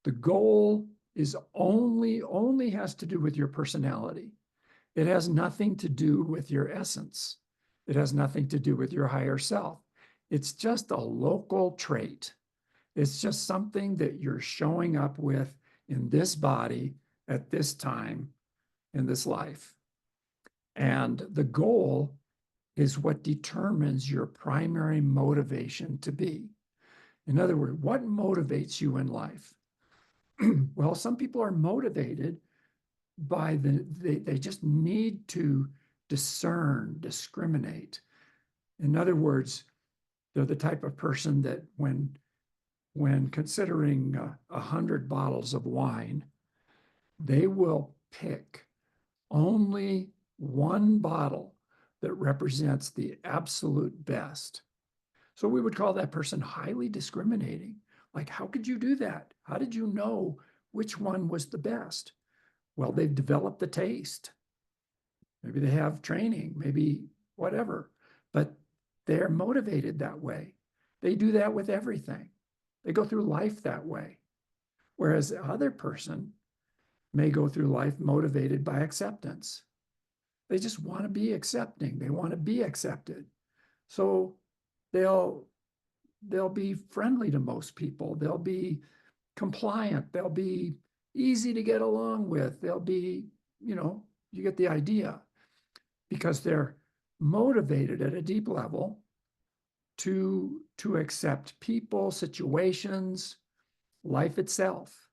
The goal is only has to do with your personality. It has nothing to do with your essence. It has nothing to do with your higher self. It's just a local trait. It's just something that you're showing up with in this body at this time in this life. And the goal is what determines your primary motivation to be. In other words, what motivates you in life? Well, some people are motivated by they just need to discriminate. In other words, they're the type of person that when considering 100 bottles of wine, they will pick only one bottle that represents the absolute best. So we would call that person highly discriminating. Like, how could you do that? How did you know which one was the best? Well, they've developed the taste. Maybe they have training, maybe whatever, but they're motivated that way. They do that with everything. They go through life that way. Whereas the other person may go through life motivated by acceptance. They just want to be accepting. They want to be accepted. So they'll be friendly to most people. They'll be compliant. They'll be easy to get along with. They'll be, you get the idea, because they're motivated at a deep level to accept people, situations, life itself.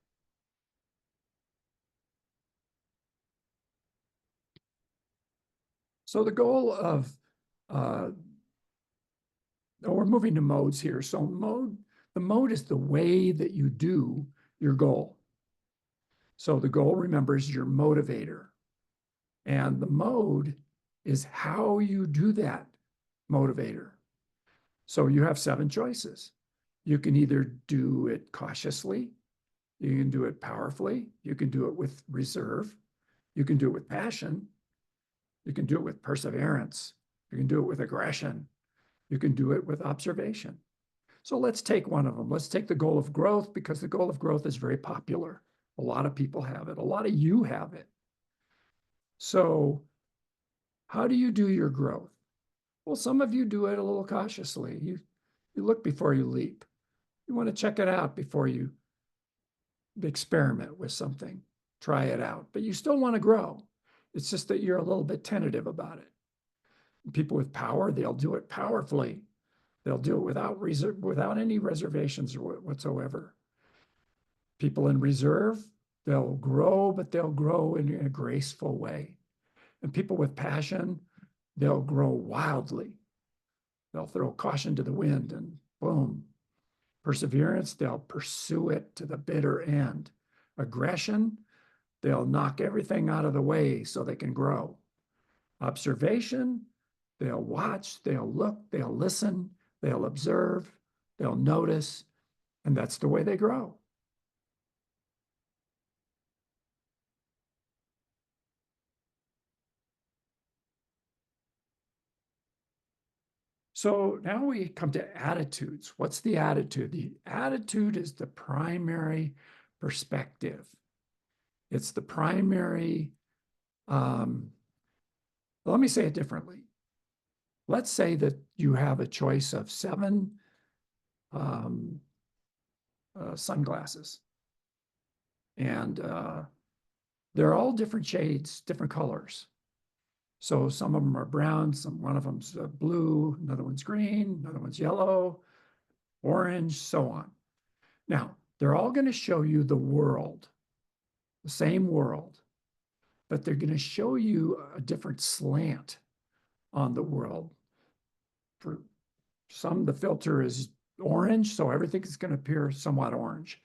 So the goal of, we're moving to modes here. So the mode is the way that you do your goal. So the goal, remember, is your motivator. And the mode is how you do that motivator. So you have 7 choices. You can either do it cautiously, you can do it powerfully, you can do it with reserve, you can do it with passion, you can do it with perseverance, you can do it with aggression, you can do it with observation. So let's take one of them. Let's take the goal of growth, because the goal of growth is very popular. A lot of people have it. A lot of you have it. So how do you do your growth? Well, some of you do it a little cautiously. You look before you leap. You want to check it out before you experiment with something, try it out, but you still want to grow. It's just that you're a little bit tentative about it. People with power, they'll do it powerfully. They'll do it without any reservations whatsoever. People in reserve, they'll grow, but they'll grow in a graceful way. And people with passion, they'll grow wildly. They'll throw caution to the wind and boom. Perseverance, they'll pursue it to the bitter end. Aggression, they'll knock everything out of the way so they can grow. Observation, they'll watch, they'll look, they'll listen, they'll observe, they'll notice, and that's the way they grow. So now we come to attitudes. What's the attitude? The attitude is the primary perspective. It's the primary, let me say it differently. Let's say that you have a choice of 7 sunglasses, and they're all different shades, different colors. So some of them are brown, one of them's blue, another one's green, another one's yellow, orange, so on. Now, they're all going to show you the world, the same world, but they're going to show you a different slant on the world. For some, the filter is orange, so everything is going to appear somewhat orange.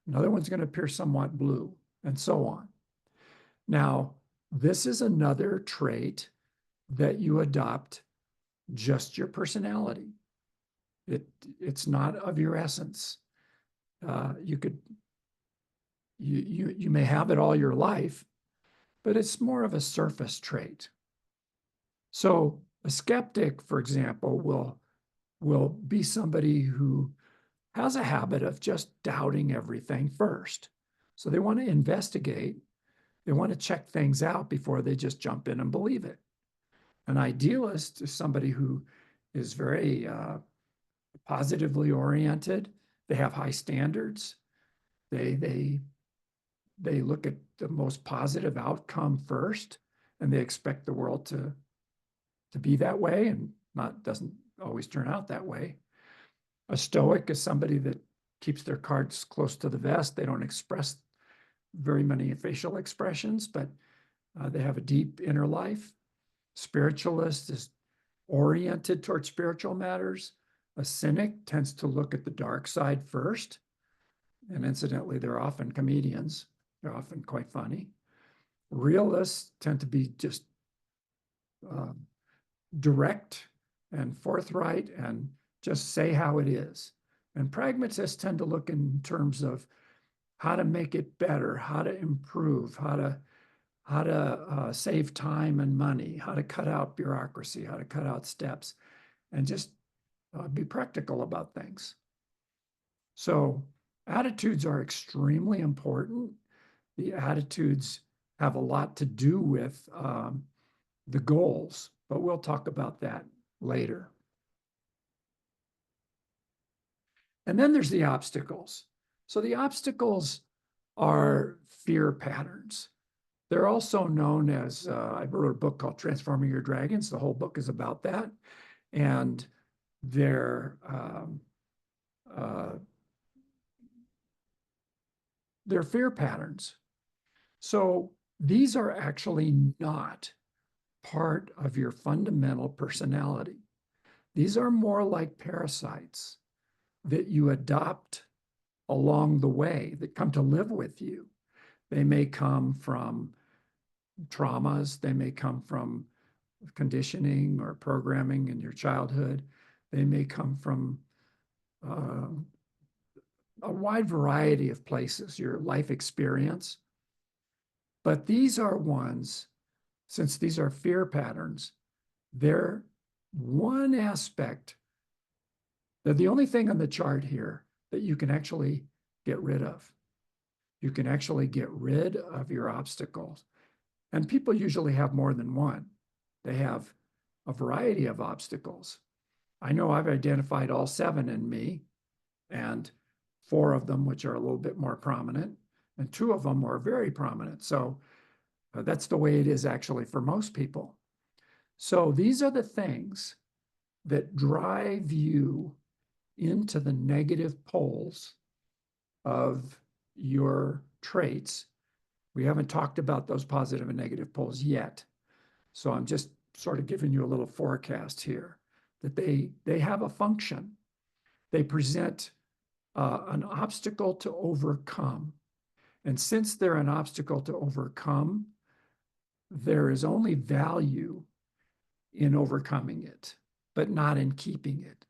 Another one's going to appear somewhat blue, and so on. Now, this is another trait that you adopt, just your personality. It's not of your essence. You may have it all your life, but it's more of a surface trait. So a skeptic, for example, will be somebody who has a habit of just doubting everything first. So they want to investigate. They want to check things out before they just jump in and believe it. An idealist is somebody who is very positively oriented. They have high standards. They look at the most positive outcome first, and they expect the world to be that way, and doesn't always turn out that way. A stoic is somebody that keeps their cards close to the vest. They don't express very many facial expressions, but they have a deep inner life. Spiritualist is oriented towards spiritual matters. A cynic tends to look at the dark side first. And incidentally, they're often comedians. They're often quite funny. Realists tend to be just direct and forthright and just say how it is. And pragmatists tend to look in terms of how to make it better, how to improve, how to save time and money, how to cut out bureaucracy, how to cut out steps, and just be practical about things. So Attitudes are extremely important. The attitudes have a lot to do with the goals, but we'll talk about that later. And then there's the obstacles. So the obstacles are fear patterns. They're also known as, I wrote a book called Transforming Your Dragons. The whole book is about that. And they're, uh, they're fear patterns. So these are actually not part of your fundamental personality. These are more like parasites that you adopt along the way that come to live with you. They may come from traumas, they may come from conditioning or programming in your childhood, they may come from a wide variety of places, your life experience. But these are ones, since these are fear patterns, they're one aspect. They're the only thing on the chart here that you can actually get rid of. You can actually get rid of your obstacles. And people usually have more than one. They have a variety of obstacles. I know I've identified all 7 in me, and 4 of them, which are a little bit more prominent, and 2 of them are very prominent. So that's the way it is actually for most people. So these are the things that drive you into the negative poles of your traits. We haven't talked about those positive and negative poles yet. So I'm just sort of giving you a little forecast here that they have a function. They present an obstacle to overcome. And since they're an obstacle to overcome, there is only value in overcoming it, but not in keeping it.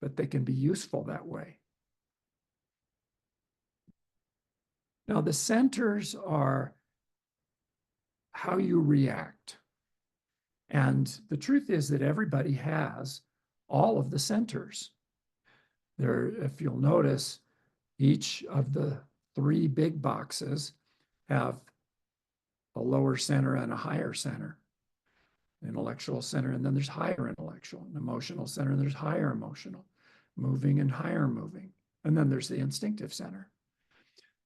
But they can be useful that way. Now, the centers are how you react. And the truth is that everybody has all of the centers. There, if you'll notice, each of the 3 big boxes have a lower center and a higher center. Intellectual center, and then there's higher intellectual, an emotional center, and there's higher emotional, moving and higher moving. And then there's the instinctive center.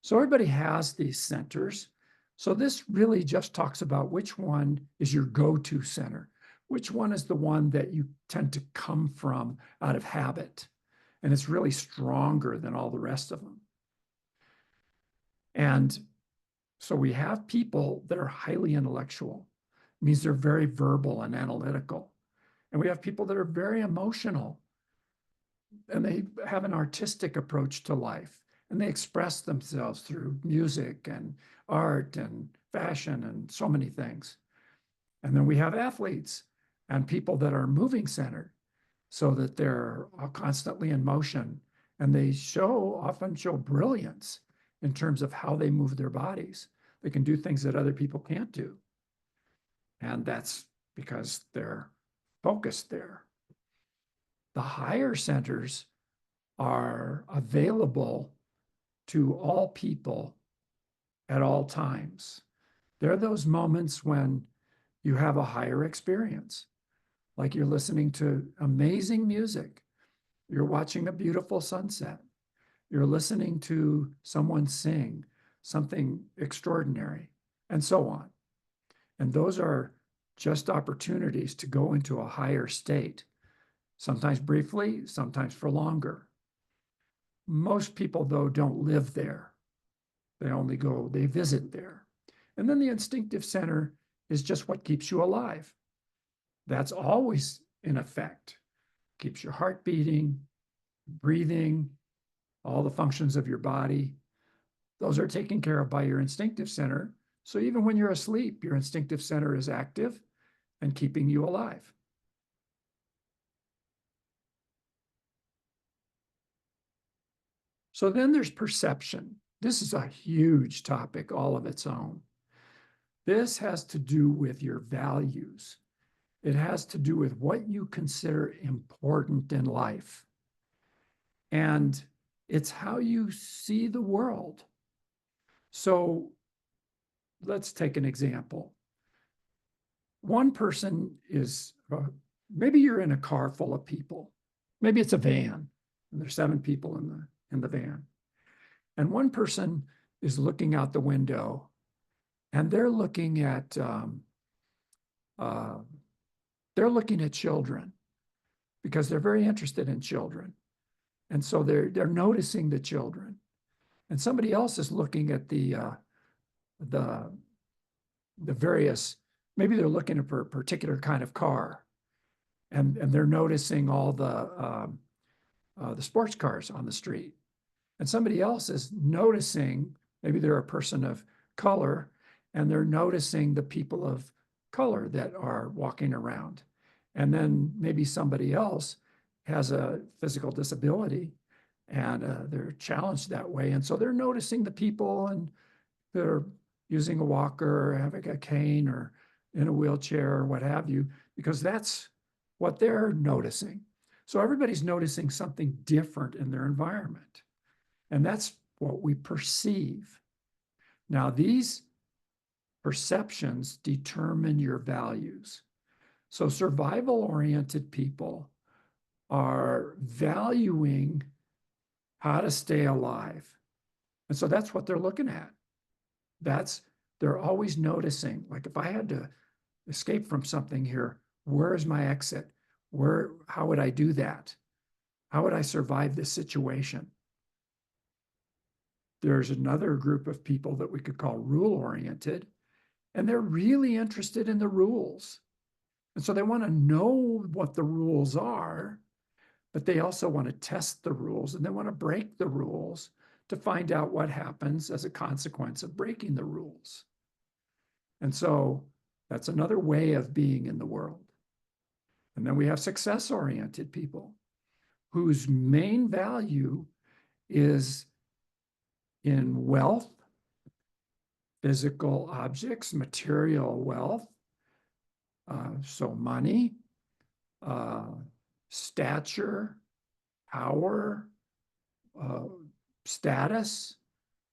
So everybody has these centers. So this really just talks about which one is your go-to center, which one is the one that you tend to come from out of habit. And it's really stronger than all the rest of them. And so we have people that are highly intellectual. It means they're very verbal and analytical. And we have people that are very emotional, and they have an artistic approach to life, and they express themselves through music and art and fashion and so many things. And then we have athletes and people that are moving centered, so that they're constantly in motion, and they often show brilliance in terms of how they move their bodies. They can do things that other people can't do. And that's because they're focused there. The higher centers are available to all people at all times. They're those moments when you have a higher experience, like you're listening to amazing music, you're watching a beautiful sunset, you're listening to someone sing something extraordinary, and so on. And those are just opportunities to go into a higher state, sometimes briefly, sometimes for longer. Most people, though, don't live there. They visit there. And then the instinctive center is just what keeps you alive. That's always in effect. Keeps your heart beating, breathing, all the functions of your body. Those are taken care of by your instinctive center. So even when you're asleep, your instinctive center is active and keeping you alive. So then there's perception. This is a huge topic all of its own. This has to do with your values. It has to do with what you consider important in life. And It's how you see the world. So let's take an example. One person is, maybe you're in a car full of people. Maybe it's a van, and there's 7 people in the van. And one person is looking out the window, and uh, they're looking at children because they're very interested in children. And so they're noticing the children. And somebody else is looking at the various, maybe they're looking for a particular kind of car, and they're noticing all the sports cars on the street. And somebody else is noticing, maybe they're a person of color, and they're noticing the people of color that are walking around. And then maybe somebody else has a physical disability, and they're challenged that way. And so they're noticing the people and they're using a walker or having a cane or in a wheelchair or what have you, because that's what they're noticing. So everybody's noticing something different in their environment. And that's what we perceive. Now, these perceptions determine your values. So survival-oriented people are valuing how to stay alive. And so that's what they're looking at. They're always noticing, like if I had to escape from something here, where is my exit? How would I do that? How would I survive this situation? There's another group of people that we could call rule-oriented, and they're really interested in the rules. And so they want to know what the rules are, but they also want to test the rules, and they want to break the rules to find out what happens as a consequence of breaking the rules. And so that's another way of being in the world. And then we have success-oriented people whose main value is in wealth, physical objects, material wealth, so money, stature, power, status,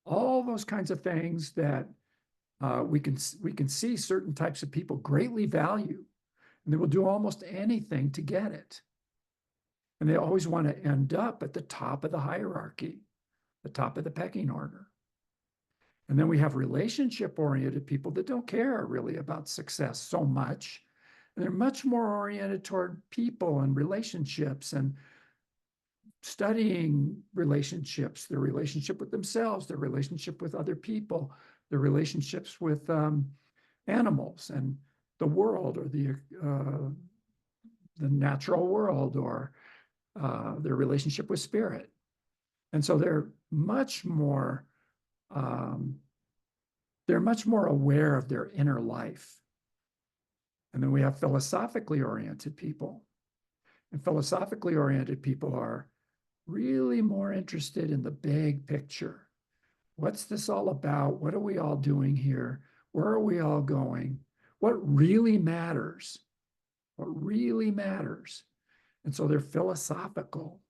all those kinds of things that we can see certain types of people greatly value, and they will do almost anything to get it. And they always want to end up at the top of the hierarchy, the top of the pecking order. And then we have relationship-oriented people that don't care really about success so much. And they're much more oriented toward people and relationships and studying relationships, their relationship with themselves, their relationship with other people, their relationships with animals and the world, or the natural world, or their relationship with spirit. And so they're much more aware of their inner life. And then we have philosophically oriented people. And philosophically oriented people are really more interested in the big picture. What's this all about? What are we all doing here? Where are we all going? What really matters? What really matters? And so they're philosophical.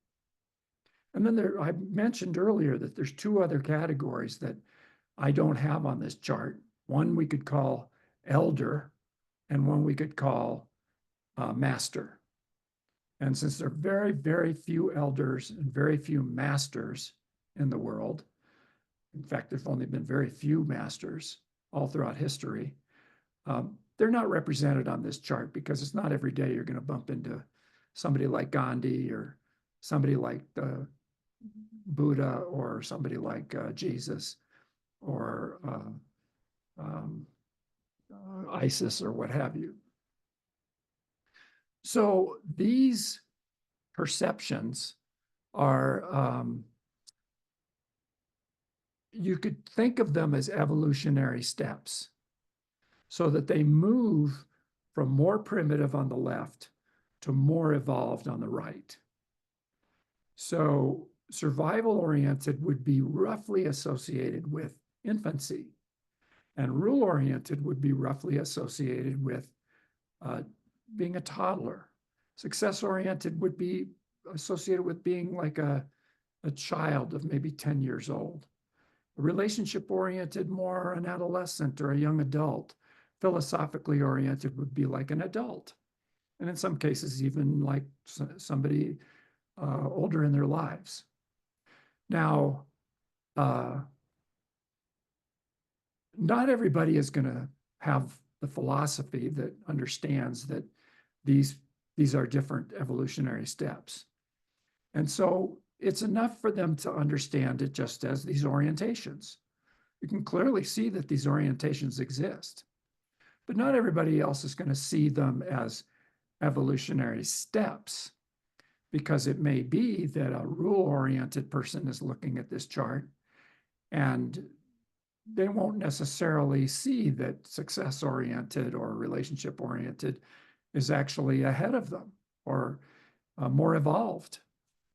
And then I mentioned earlier that there's 2 other categories that I don't have on this chart. One we could call elder, and one we could call master. And since there are very, very few elders and very few masters in the world, in fact, there've only been very few masters all throughout history, they're not represented on this chart, because it's not every day you're going to bump into somebody like Gandhi or somebody like Buddha or somebody like Jesus or ISIS or what have you. So these perceptions are, you could think of them as evolutionary steps, so that they move from more primitive on the left to more evolved on the right. So survival-oriented would be roughly associated with infancy, and rule-oriented would be roughly associated with being a toddler. Success-oriented would be associated with being like a a child of maybe 10 years old. A relationship oriented, more an adolescent or a young adult. Philosophically oriented would be like an adult. And in some cases, even like somebody older in their lives. Now, not everybody is going to have the philosophy that understands that these are different evolutionary steps. And so it's enough for them to understand it just as these orientations. You can clearly see that these orientations exist, but not everybody else is going to see them as evolutionary steps, because it may be that a rule-oriented person is looking at this chart and they won't necessarily see that success-oriented or relationship-oriented is actually ahead of them or more evolved.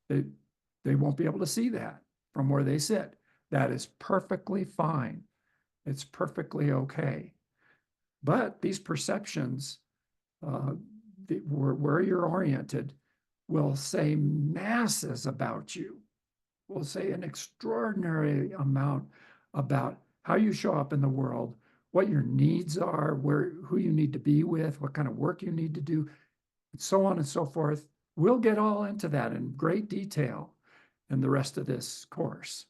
They won't be able to see that from where they sit. That is perfectly fine. It's perfectly okay. But these perceptions, where you're oriented, will say masses about you, will say an extraordinary amount about how you show up in the world, what your needs are, who you need to be with, what kind of work you need to do, and so on and so forth. We'll get all into that in great detail in the rest of this course.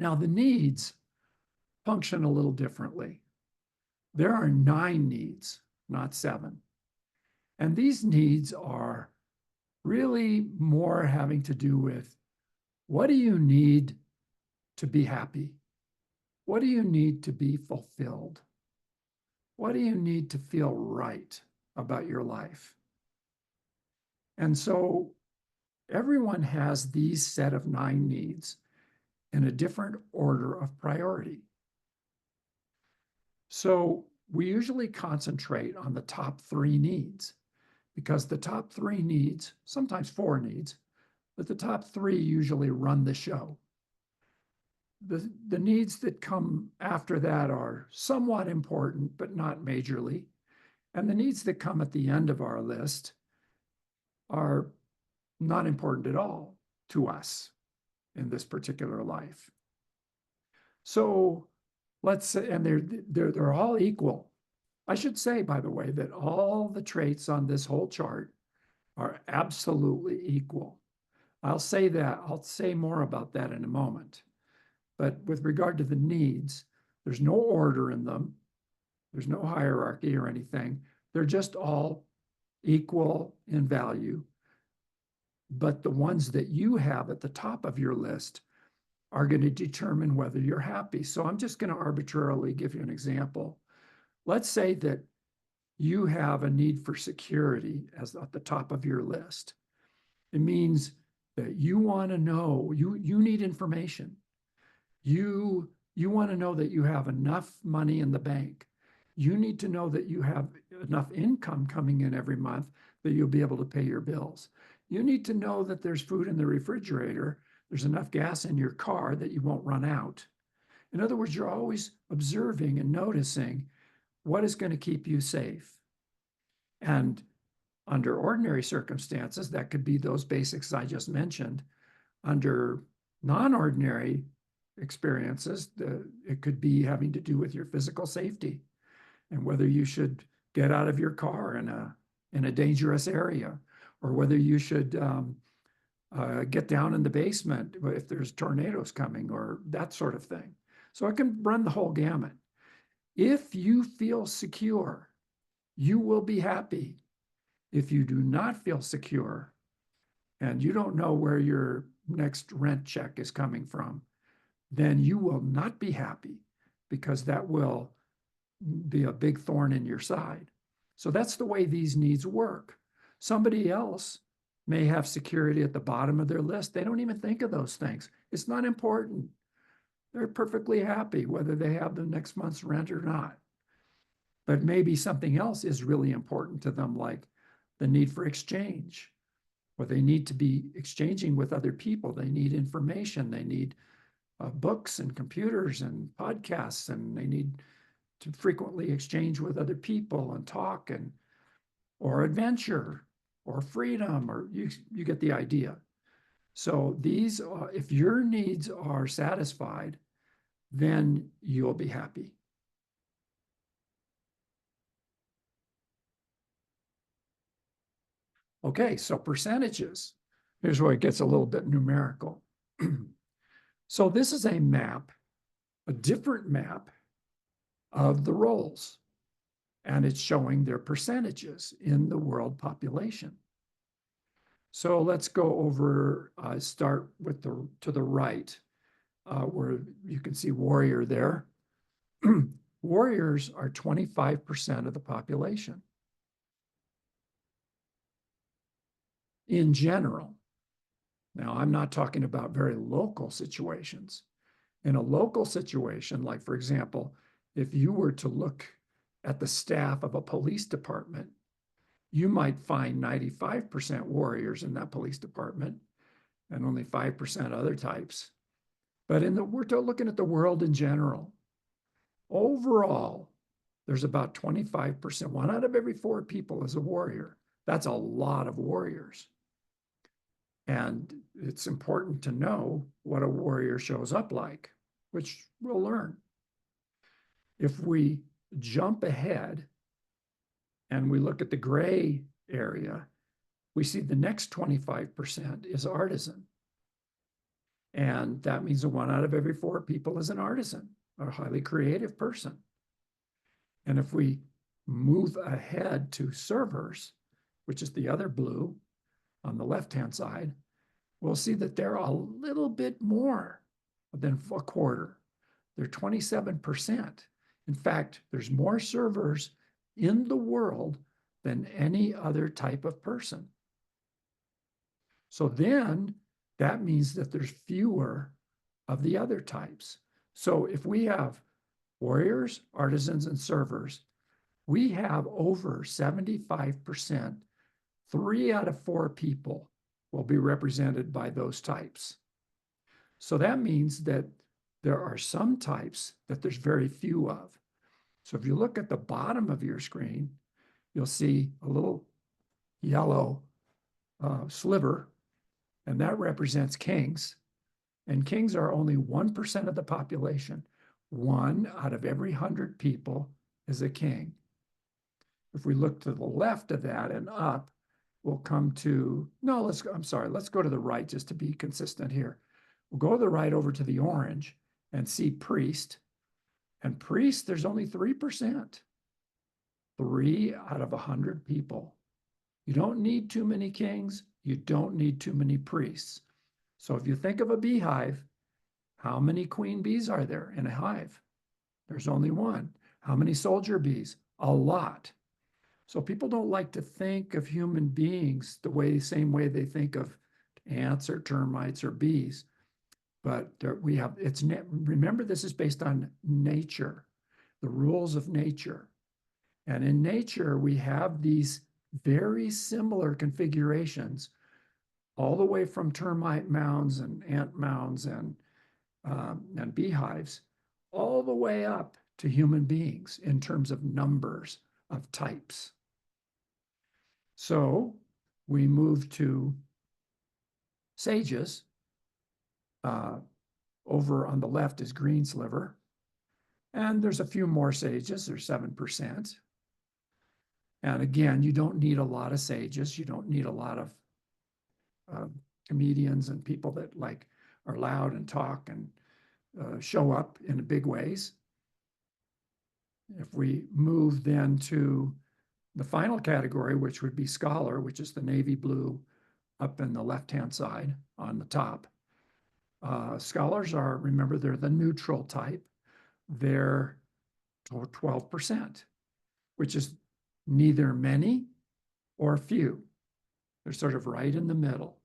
Now, the needs function a little differently. There are 9 needs, not 7. And these needs are really more having to do with, what do you need to be happy? What do you need to be fulfilled? What do you need to feel right about your life? And so everyone has these set of 9 needs in a different order of priority. So we usually concentrate on the top 3 needs, because the top 3 needs, sometimes 4 needs, but the top 3 usually run the show. The needs that come after that are somewhat important, but not majorly. And the needs that come at the end of our list are not important at all to us in this particular life. So let's say, and they're all equal. I should say, by the way, that all the traits on this whole chart are absolutely equal. I'll say more about that in a moment. But with regard to the needs, there's no order in them. There's no hierarchy or anything. They're just all equal in value. But the ones that you have at the top of your list are going to determine whether you're happy. So I'm just going to arbitrarily give you an example. Let's say that you have a need for security as at the top of your list. It means that you want to know, you need information. You want to know that you have enough money in the bank. You need to know that you have enough income coming in every month that you'll be able to pay your bills. You need to know that there's food in the refrigerator, there's enough gas in your car that you won't run out. In other words, you're always observing and noticing what is going to keep you safe. And under ordinary circumstances, that could be those basics I just mentioned. Under non-ordinary experiences, it could be having to do with your physical safety and whether you should get out of your car in a dangerous area, or whether you should get down in the basement if there's tornadoes coming, or that sort of thing. So it can run the whole gamut. If you feel secure, you will be happy. If you do not feel secure and you don't know where your next rent check is coming from, then you will not be happy, because that will be a big thorn in your side. So that's the way these needs work. Somebody else may have security at the bottom of their list. They don't even think of those things. It's not important. They're perfectly happy whether they have the next month's rent or not. But maybe something else is really important to them, like the need for exchange, or they need to be exchanging with other people. They need information. They need books and computers and podcasts, and they need to frequently exchange with other people and talk. And or adventure or freedom, or you get the idea. So these, if your needs are satisfied, then you'll be happy. Okay, so percentages. Here's where it gets a little bit numerical. So this is a map, a different map of the roles, and it's showing their percentages in the world population. So let's go over, start with to the right, where you can see warrior there. Warriors are 25% of the population in general. Now, I'm not talking about very local situations. In a local situation, like for example, if you were to look at the staff of a police department, you might find 95% warriors in that police department and only 5% other types. But we're looking at the world in general. Overall, there's about 25%. One out of every 4 people is a warrior. That's a lot of warriors. And it's important to know what a warrior shows up like, which we'll learn. If we jump ahead and we look at the gray area, we see the next 25% is artisan. And that means that 1 out of every 4 people is an artisan, a highly creative person. And if we move ahead to servers, which is the other blue on the left-hand side, we'll see that they're a little bit more than a quarter. They're 27%. In fact, there's more servers in the world than any other type of person. So then that means that there's fewer of the other types. So if we have warriors, artisans, and servers, we have over 75%, 3 out of 4 people will be represented by those types. So that means that there are some types that there's very few of. So if you look at the bottom of your screen, you'll see a little yellow sliver, and that represents kings. And kings are only 1% of the population. 1 out of every 100 people is a king. If we look to the left of that and up, we'll come to, no, let's go to the right just to be consistent here. We'll go to the right over to the orange and see priest. And priest, there's only 3%. 3 out of 100 people. You don't need too many kings. You don't need too many priests. So if you think of a beehive, how many queen bees are there in a hive? There's only 1. How many soldier bees? A lot. So people don't like to think of human beings the same way they think of ants or termites or bees. But remember, this is based on nature, the rules of nature. And in nature, we have these very similar configurations all the way from termite mounds and ant mounds and beehives, all the way up to human beings in terms of numbers of types. So we move to sages. Over on the left is green sliver. And there's a few more sages, there's 7%. And again, you don't need a lot of sages. You don't need a lot of comedians and people that are loud and talk and show up in big ways. If we move then to the final category, which would be scholar, which is the navy blue up in the left-hand side on the top. Scholars remember, they're the neutral type. They're 12%, which is neither many or few. They're sort of right in the middle.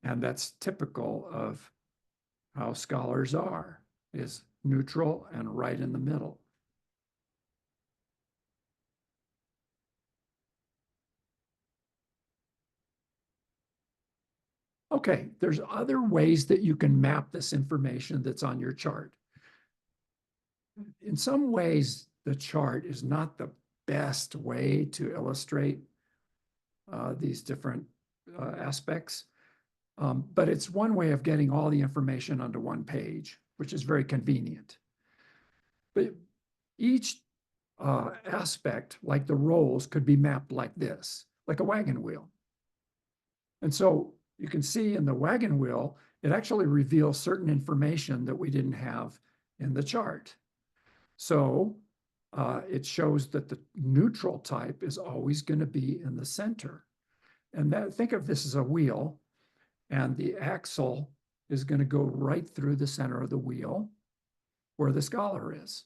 And that's typical of how scholars is neutral and right in the middle. Okay, there's other ways that you can map this information that's on your chart. In some ways, the chart is not the best way to illustrate these different aspects. But it's one way of getting all the information onto one page, which is very convenient. But each aspect, like the roles, could be mapped like this, like a wagon wheel. And so you can see in the wagon wheel, it actually reveals certain information that we didn't have in the chart. So it shows that the neutral type is always going to be in the center. And think of this as a wheel, and the axle is going to go right through the center of the wheel where the scholar is.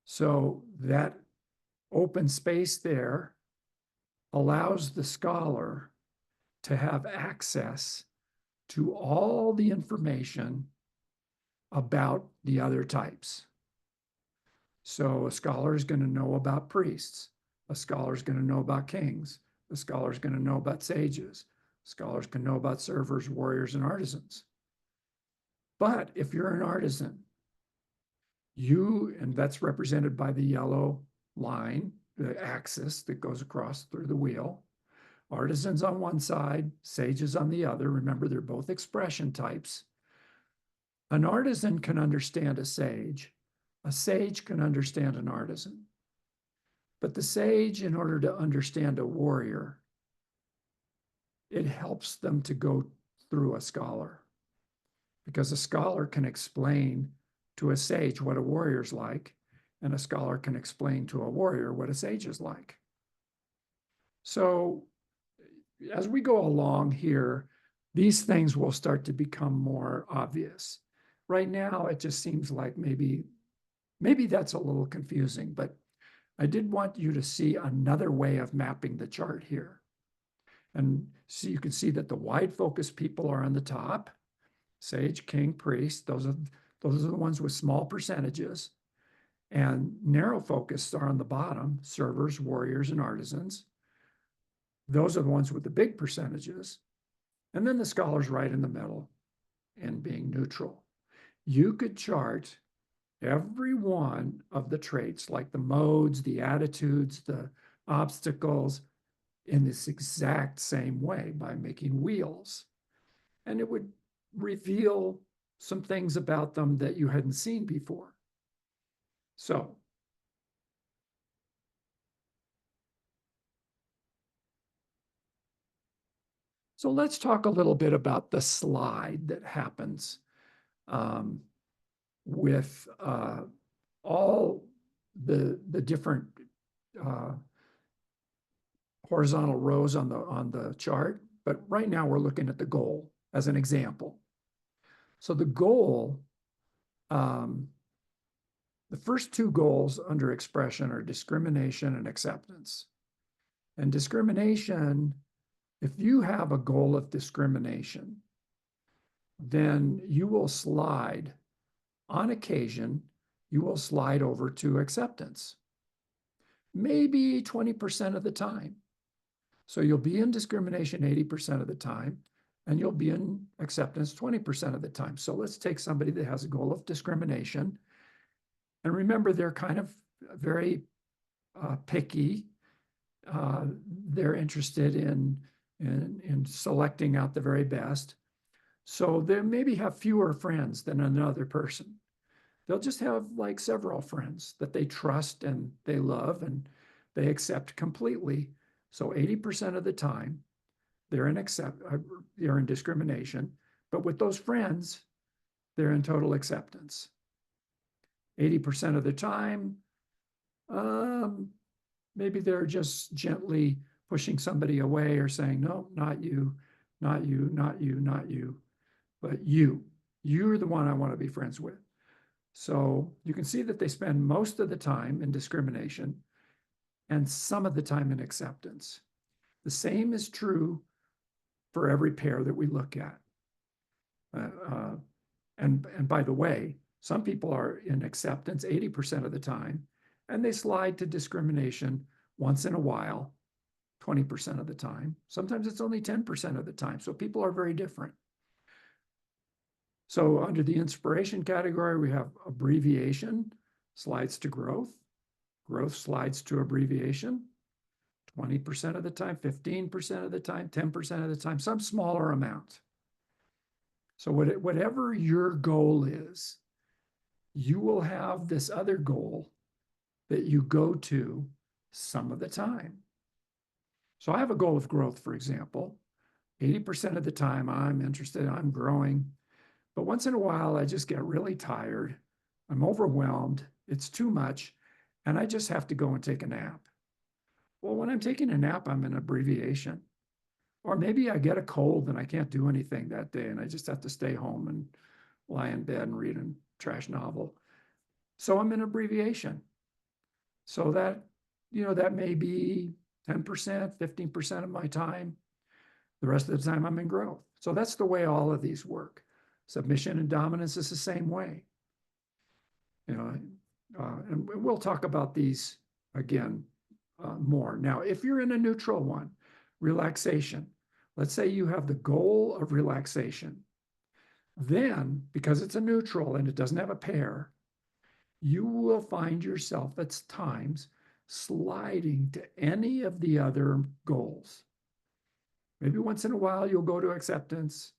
So that open space there allows the scholar to have access to all the information about the other types. So a scholar is going to know about priests. A scholar is going to know about kings. A scholar is going to know about sages. Scholars can know about servers, warriors, and artisans. But if you're an artisan, and that's represented by the yellow line, the axis that goes across through the wheel, artisans on one side, sages on the other. Remember, they're both expression types. An artisan can understand a sage can understand an artisan. But the sage, in order to understand a warrior, it helps them to go through a scholar, because a scholar can explain to a sage what a warrior's like, and a scholar can explain to a warrior what a sage is like. So as we go along here, these things will start to become more obvious. Right now, it just seems like maybe that's a little confusing, but I did want you to see another way of mapping the chart here. And so you can see that the wide focus people are on the top, sage, king, priest. Those are the ones with small percentages. And narrow focus are on the bottom, servers, warriors, and artisans. Those are the ones with the big percentages. And then the scholars right in the middle and being neutral. You could chart every one of the traits, like the modes, the attitudes, the obstacles, in this exact same way by making wheels. And it would reveal some things about them that you hadn't seen before. So let's talk a little bit about the slide that happens with all the different horizontal rows on the chart. But right now we're looking at the goal as an example. So the goal, the first two goals under expression are discrimination and acceptance. And discrimination, if you have a goal of discrimination, then you will slide, on occasion, you will slide over to acceptance, maybe 20% of the time. So you'll be in discrimination 80% of the time, and you'll be in acceptance 20% of the time. So let's take somebody that has a goal of discrimination. And remember, they're kind of very picky. They're interested in selecting out the very best. So they maybe have fewer friends than another person. They'll just have like several friends that they trust and they love and they accept completely. So 80% of the time, they're in discrimination, but with those friends, they're in total acceptance. 80% of the time, maybe they're just gently pushing somebody away or saying, no, not you, not you, not you, not you, but you. You're the one I want to be friends with. So you can see that they spend most of the time in discrimination and some of the time in acceptance. The same is true for every pair that we look at. And by the way, some people are in acceptance 80% of the time, and they slide to discrimination once in a while, 20% of the time. Sometimes it's only 10% of the time. So people are very different. So under the inspiration category, we have abbreviation, slides to growth, Growth slides to abbreviation 20% of the time, 15% of the time, 10% of the time, some smaller amount. So whatever your goal is, you will have this other goal that you go to some of the time. So I have a goal of growth, for example. 80% of the time I'm interested, I'm growing. But once in a while, I just get really tired. I'm overwhelmed. It's too much. And I just have to go and take a nap. Well, when I'm taking a nap, I'm an abbreviation. Or maybe I get a cold and I can't do anything that day and I just have to stay home and lie in bed and read a trash novel. So I'm an abbreviation. So that, that may be 10%, 15% of my time. The rest of the time I'm in growth. So that's the way all of these work. Submission and dominance is the same way. And we'll talk about these again more. Now, if you're in a neutral one, relaxation, let's say you have the goal of relaxation, then because it's a neutral and it doesn't have a pair, you will find yourself at times sliding to any of the other goals. Maybe once in a while you'll go to acceptance.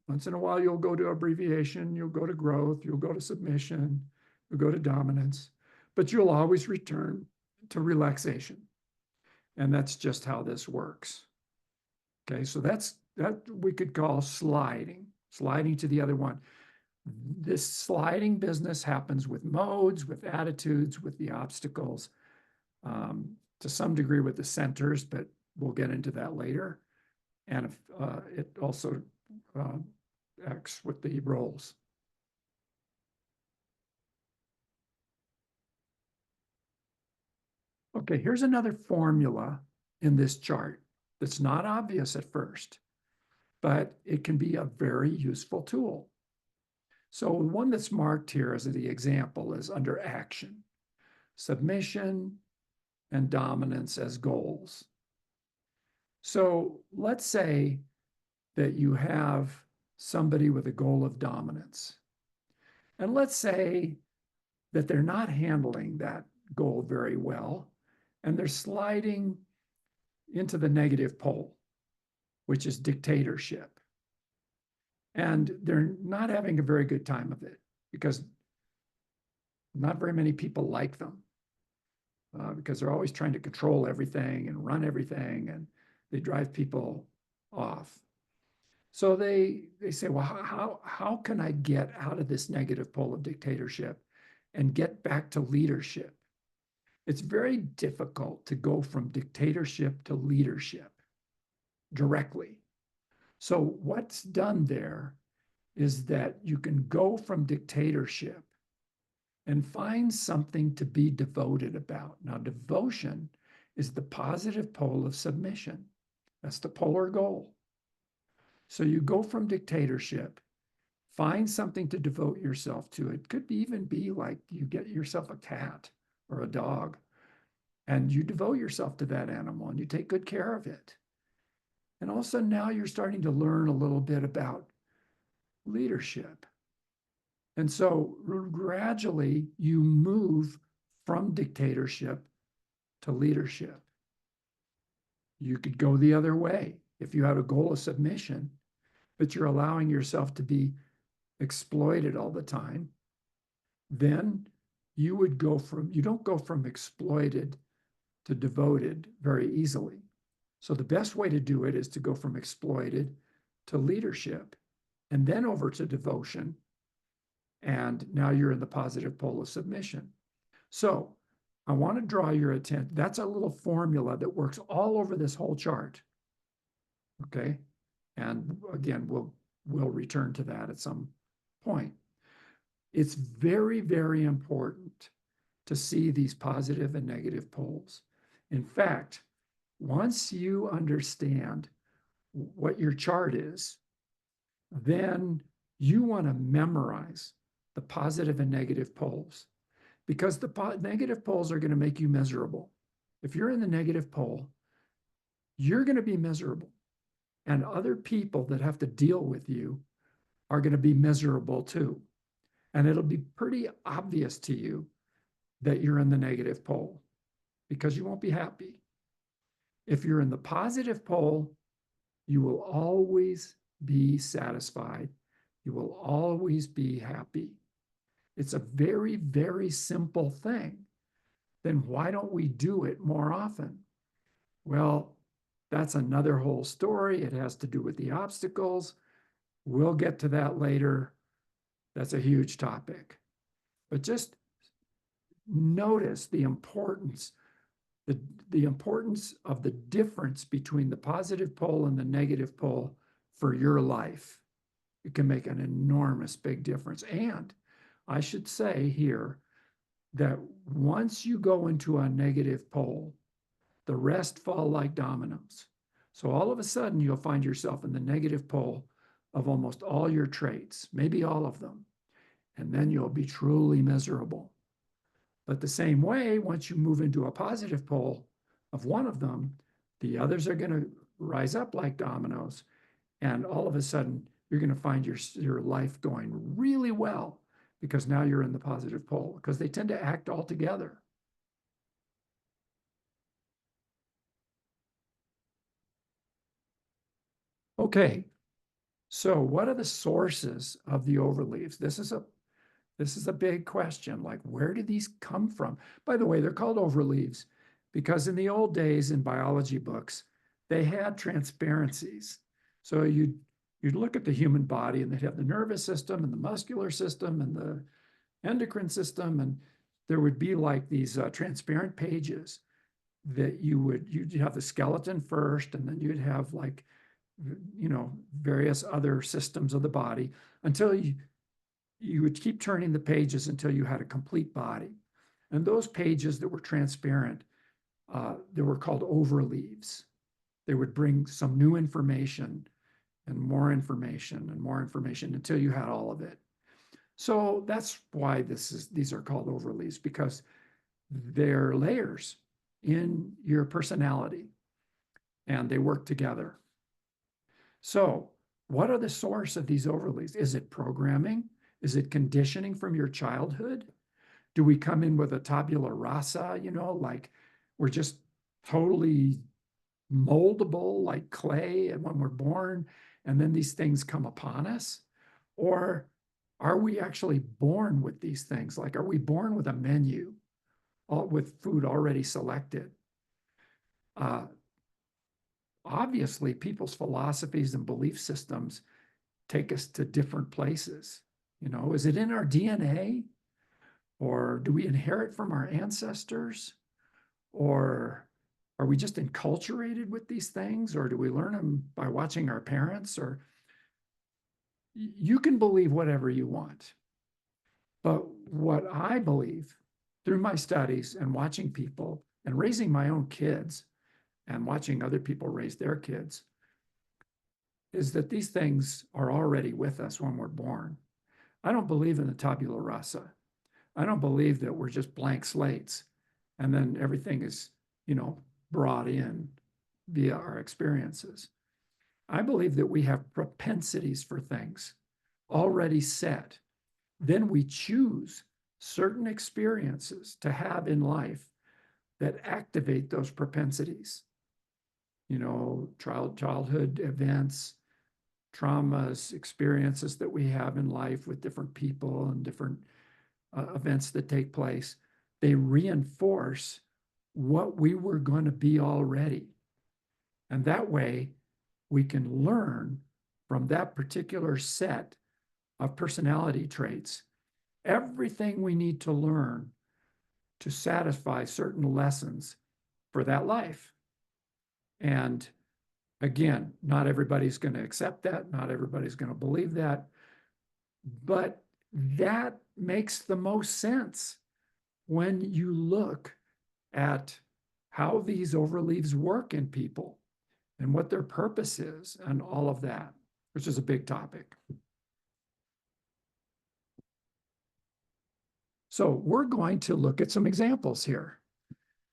Once in a while you'll go to abbreviation, you'll go to growth, you'll go to submission, you'll go to dominance, but you'll always return to relaxation. And that's just how this works. Okay, so that we could call sliding to the other one. This sliding business happens with modes, with attitudes, with the obstacles, to some degree with the centers, but we'll get into that later. And it also acts with the roles. Okay, here's another formula in this chart that's not obvious at first, but it can be a very useful tool. So the one that's marked here as the example is under action, submission and dominance as goals. So let's say that you have somebody with a goal of dominance. And let's say that they're not handling that goal very well, and they're sliding into the negative pole, which is dictatorship. And they're not having a very good time of it because not very many people like them because they're always trying to control everything and run everything, and they drive people off. So they say, well, how can I get out of this negative pole of dictatorship and get back to leadership? It's very difficult to go from dictatorship to leadership directly. So what's done there is that you can go from dictatorship and find something to be devoted about. Now, devotion is the positive pole of submission. That's the polar goal. So you go from dictatorship, find something to devote yourself to. It could even be like you get yourself a cat or a dog, and you devote yourself to that animal and you take good care of it. And all of a sudden now you're starting to learn a little bit about leadership. And so gradually you move from dictatorship to leadership. You could go the other way. If you have a goal of submission, but you're allowing yourself to be exploited all the time, then you don't go from exploited to devoted very easily. So the best way to do it is to go from exploited to leadership and then over to devotion. And now you're in the positive pole of submission. So I want to draw your attention. That's a little formula that works all over this whole chart. Okay. And again, we'll return to that at some point. It's very, very important to see these positive and negative poles. In fact, once you understand what your chart is, then you want to memorize the positive and negative poles, because the negative poles are going to make you miserable. If you're in the negative pole, you're going to be miserable. And other people that have to deal with you are going to be miserable too. And it'll be pretty obvious to you that you're in the negative pole because you won't be happy. If you're in the positive pole, you will always be satisfied. You will always be happy. It's a very, very simple thing. Then why don't we do it more often? Well, that's another whole story. It has to do with the obstacles. We'll get to that later. That's a huge topic. But just notice the importance, the importance of the difference between the positive pole and the negative pole for your life. It can make an enormous big difference. And I should say here that once you go into a negative pole, the rest fall like dominoes. So all of a sudden, you'll find yourself in the negative pole of almost all your traits, maybe all of them. And then you'll be truly miserable. But the same way, once you move into a positive pole of one of them, the others are going to rise up like dominoes. And all of a sudden, you're going to find your life going really well because now you're in the positive pole because they tend to act all together. Okay, so what are the sources of the overleaves? This is a big question. Like, where do these come from? By the way, they're called overleaves because in the old days in biology books, they had transparencies. So you'd look at the human body and they'd have the nervous system and the muscular system and the endocrine system, and there would be like these transparent pages that you'd have the skeleton first, and then you'd have like various other systems of the body until you would keep turning the pages until you had a complete body. And those pages that were transparent, they were called overleaves. They would bring some new information and more information and more information until you had all of it. So that's why these are called overleaves, because they're layers in your personality and they work together. So what are the source of these overleaves? Is it programming? Is it conditioning from your childhood? Do we come in with a tabula rasa, like we're just totally moldable like clay and when we're born, and then these things come upon us? Or are we actually born with these things? Like, are we born with a menu with food already selected? Obviously, people's philosophies and belief systems take us to different places. Is it in our DNA? Or do we inherit from our ancestors? Or are we just enculturated with these things? Or do we learn them by watching our parents? Or you can believe whatever you want. But what I believe through my studies and watching people and raising my own kids and watching other people raise their kids is that these things are already with us when we're born. I don't believe in the tabula rasa. I don't believe that we're just blank slates and then everything is, brought in via our experiences. I believe that we have propensities for things already set. Then we choose certain experiences to have in life that activate those propensities. Childhood events, traumas, experiences that we have in life with different people and different events that take place, they reinforce what we were going to be already. And that way, we can learn from that particular set of personality traits everything we need to learn to satisfy certain lessons for that life. And again, not everybody's going to accept that. Not everybody's going to believe that. But that makes the most sense when you look at how these overleaves work in people and what their purpose is and all of that, which is a big topic. So we're going to look at some examples here.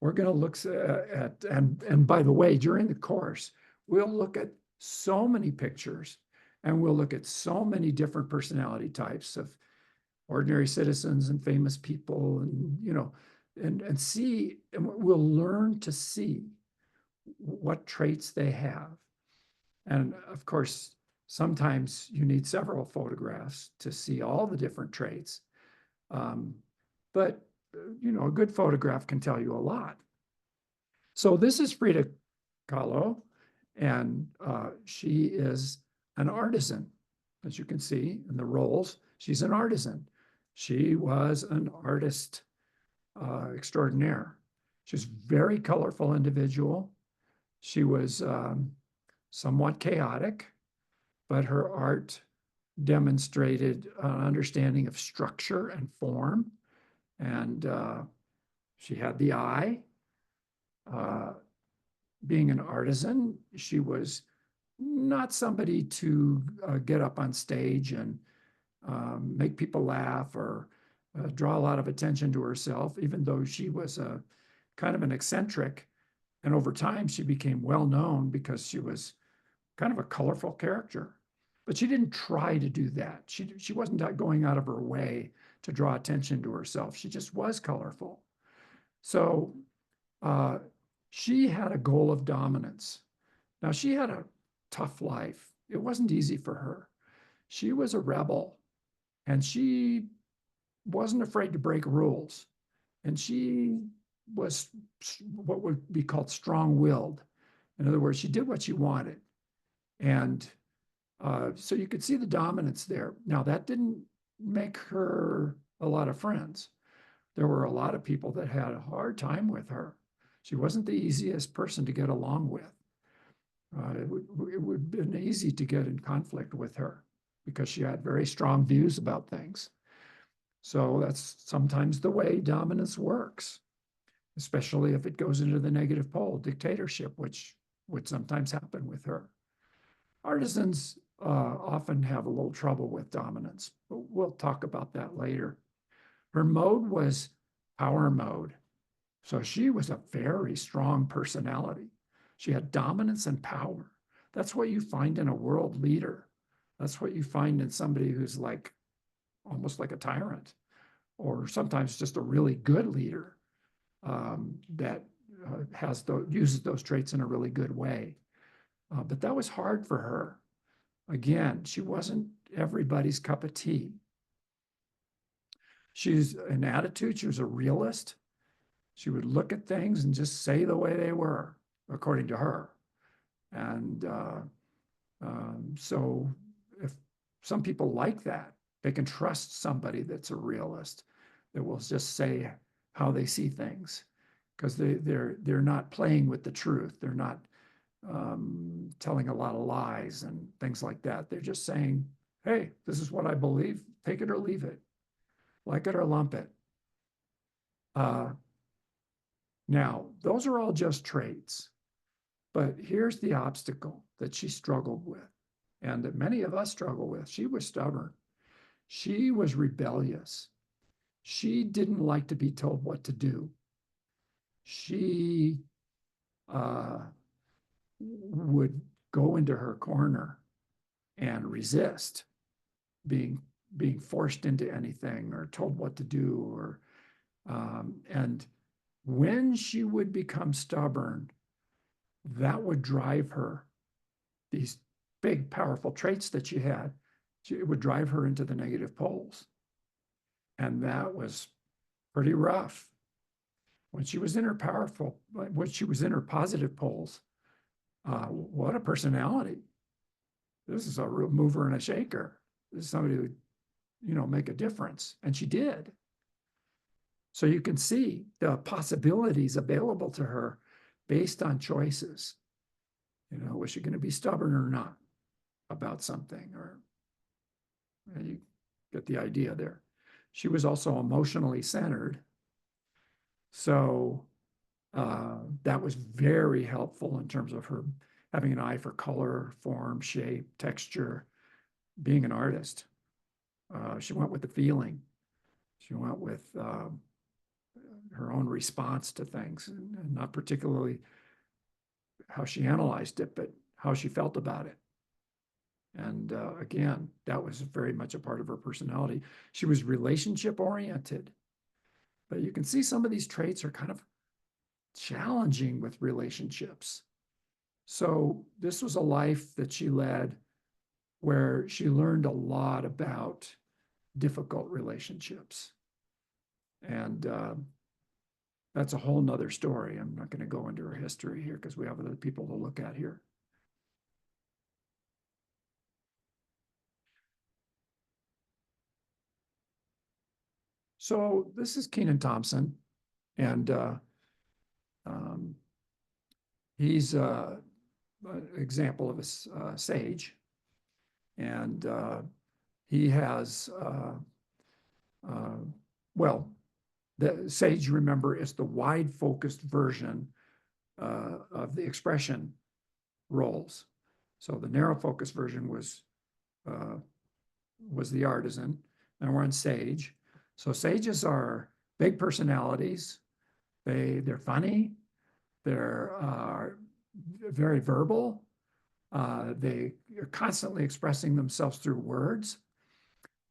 We're going to look at, and by the way, during the course, we'll look at so many pictures and we'll look at so many different personality types of ordinary citizens and famous people and, and see, and we'll learn to see what traits they have. And of course, sometimes you need several photographs to see all the different traits. Um, but, a good photograph can tell you a lot. So this is Frida Kahlo, and she is an artisan. As you can see in the roles, she's an artisan. She was an artist extraordinaire. She's a very colorful individual. She was somewhat chaotic, but her art demonstrated an understanding of structure and form. And she had the eye. Being an artisan, she was not somebody to get up on stage and make people laugh or draw a lot of attention to herself, even though she was a kind of an eccentric. And over time, she became well known because she was kind of a colorful character. But she didn't try to do that. She wasn't going out of her way to draw attention to herself. She just was colorful. So uh, she had a goal of dominance. Now, she had a tough life. It wasn't easy for her. She was a rebel, and she wasn't afraid to break rules. And she was what would be called strong-willed. In other words, she did what she wanted. And so you could see the dominance there. Now, that didn't make her a lot of friends. There were a lot of people that had a hard time with her. She wasn't the easiest person to get along with. It would have been easy to get in conflict with her because she had very strong views about things. So that's sometimes the way dominance works, especially if it goes into the negative pole, dictatorship, which would sometimes happen with her. Artisans often have a little trouble with dominance, but we'll talk about that later. Her mode was power mode. So she was a very strong personality. She had dominance and power. That's what you find in a world leader. That's what you find in somebody who's like almost like a tyrant, or sometimes just a really good leader that uses those traits in a really good way. But that was hard for her. Again, she wasn't everybody's cup of tea. She's an attitude, she was a realist. She would look at things and just say the way they were, according to her. And so if some people like that, they can trust somebody that's a realist, that will just say how they see things, because they're not playing with the truth. They're not telling a lot of lies and things like that. They're just saying, hey, this is what I believe, take it or leave it, like it or lump it. Now, those are all just traits. But here's the obstacle that she struggled with, and that many of us struggle with. She was stubborn. She was rebellious. She didn't like to be told what to do. She would go into her corner and resist being forced into anything or told what to do. Or and when she would become stubborn, that would drive her. These big, powerful traits that she had, it would drive her into the negative poles. And that was pretty rough. When she was in her positive poles, what a personality. This is a real mover and a shaker. This is somebody who would, make a difference. And she did. So you can see the possibilities available to her based on choices. Was she going to be stubborn or not about something? Or you get the idea there. She was also emotionally centered. So that was very helpful in terms of her having an eye for color, form, shape, texture, being an artist. She went with the feeling. She went with her own response to things, and not particularly how she analyzed it, but how she felt about it. And again, that was very much a part of her personality. She was relationship oriented. But you can see some of these traits are kind of challenging with relationships. So this was a life that she led where she learned a lot about difficult relationships. And that's a whole nother story. I'm not going to go into her history here because we have other people to look at here. So this is Kenan Thompson, and um, he's an example of a sage, and he has uh, well, the sage, remember, is the wide focused version of the expression roles. So the narrow focus version uh, was the artisan, and we're on sage. So sages are big personalities. They're funny. They're very verbal. They are constantly expressing themselves through words.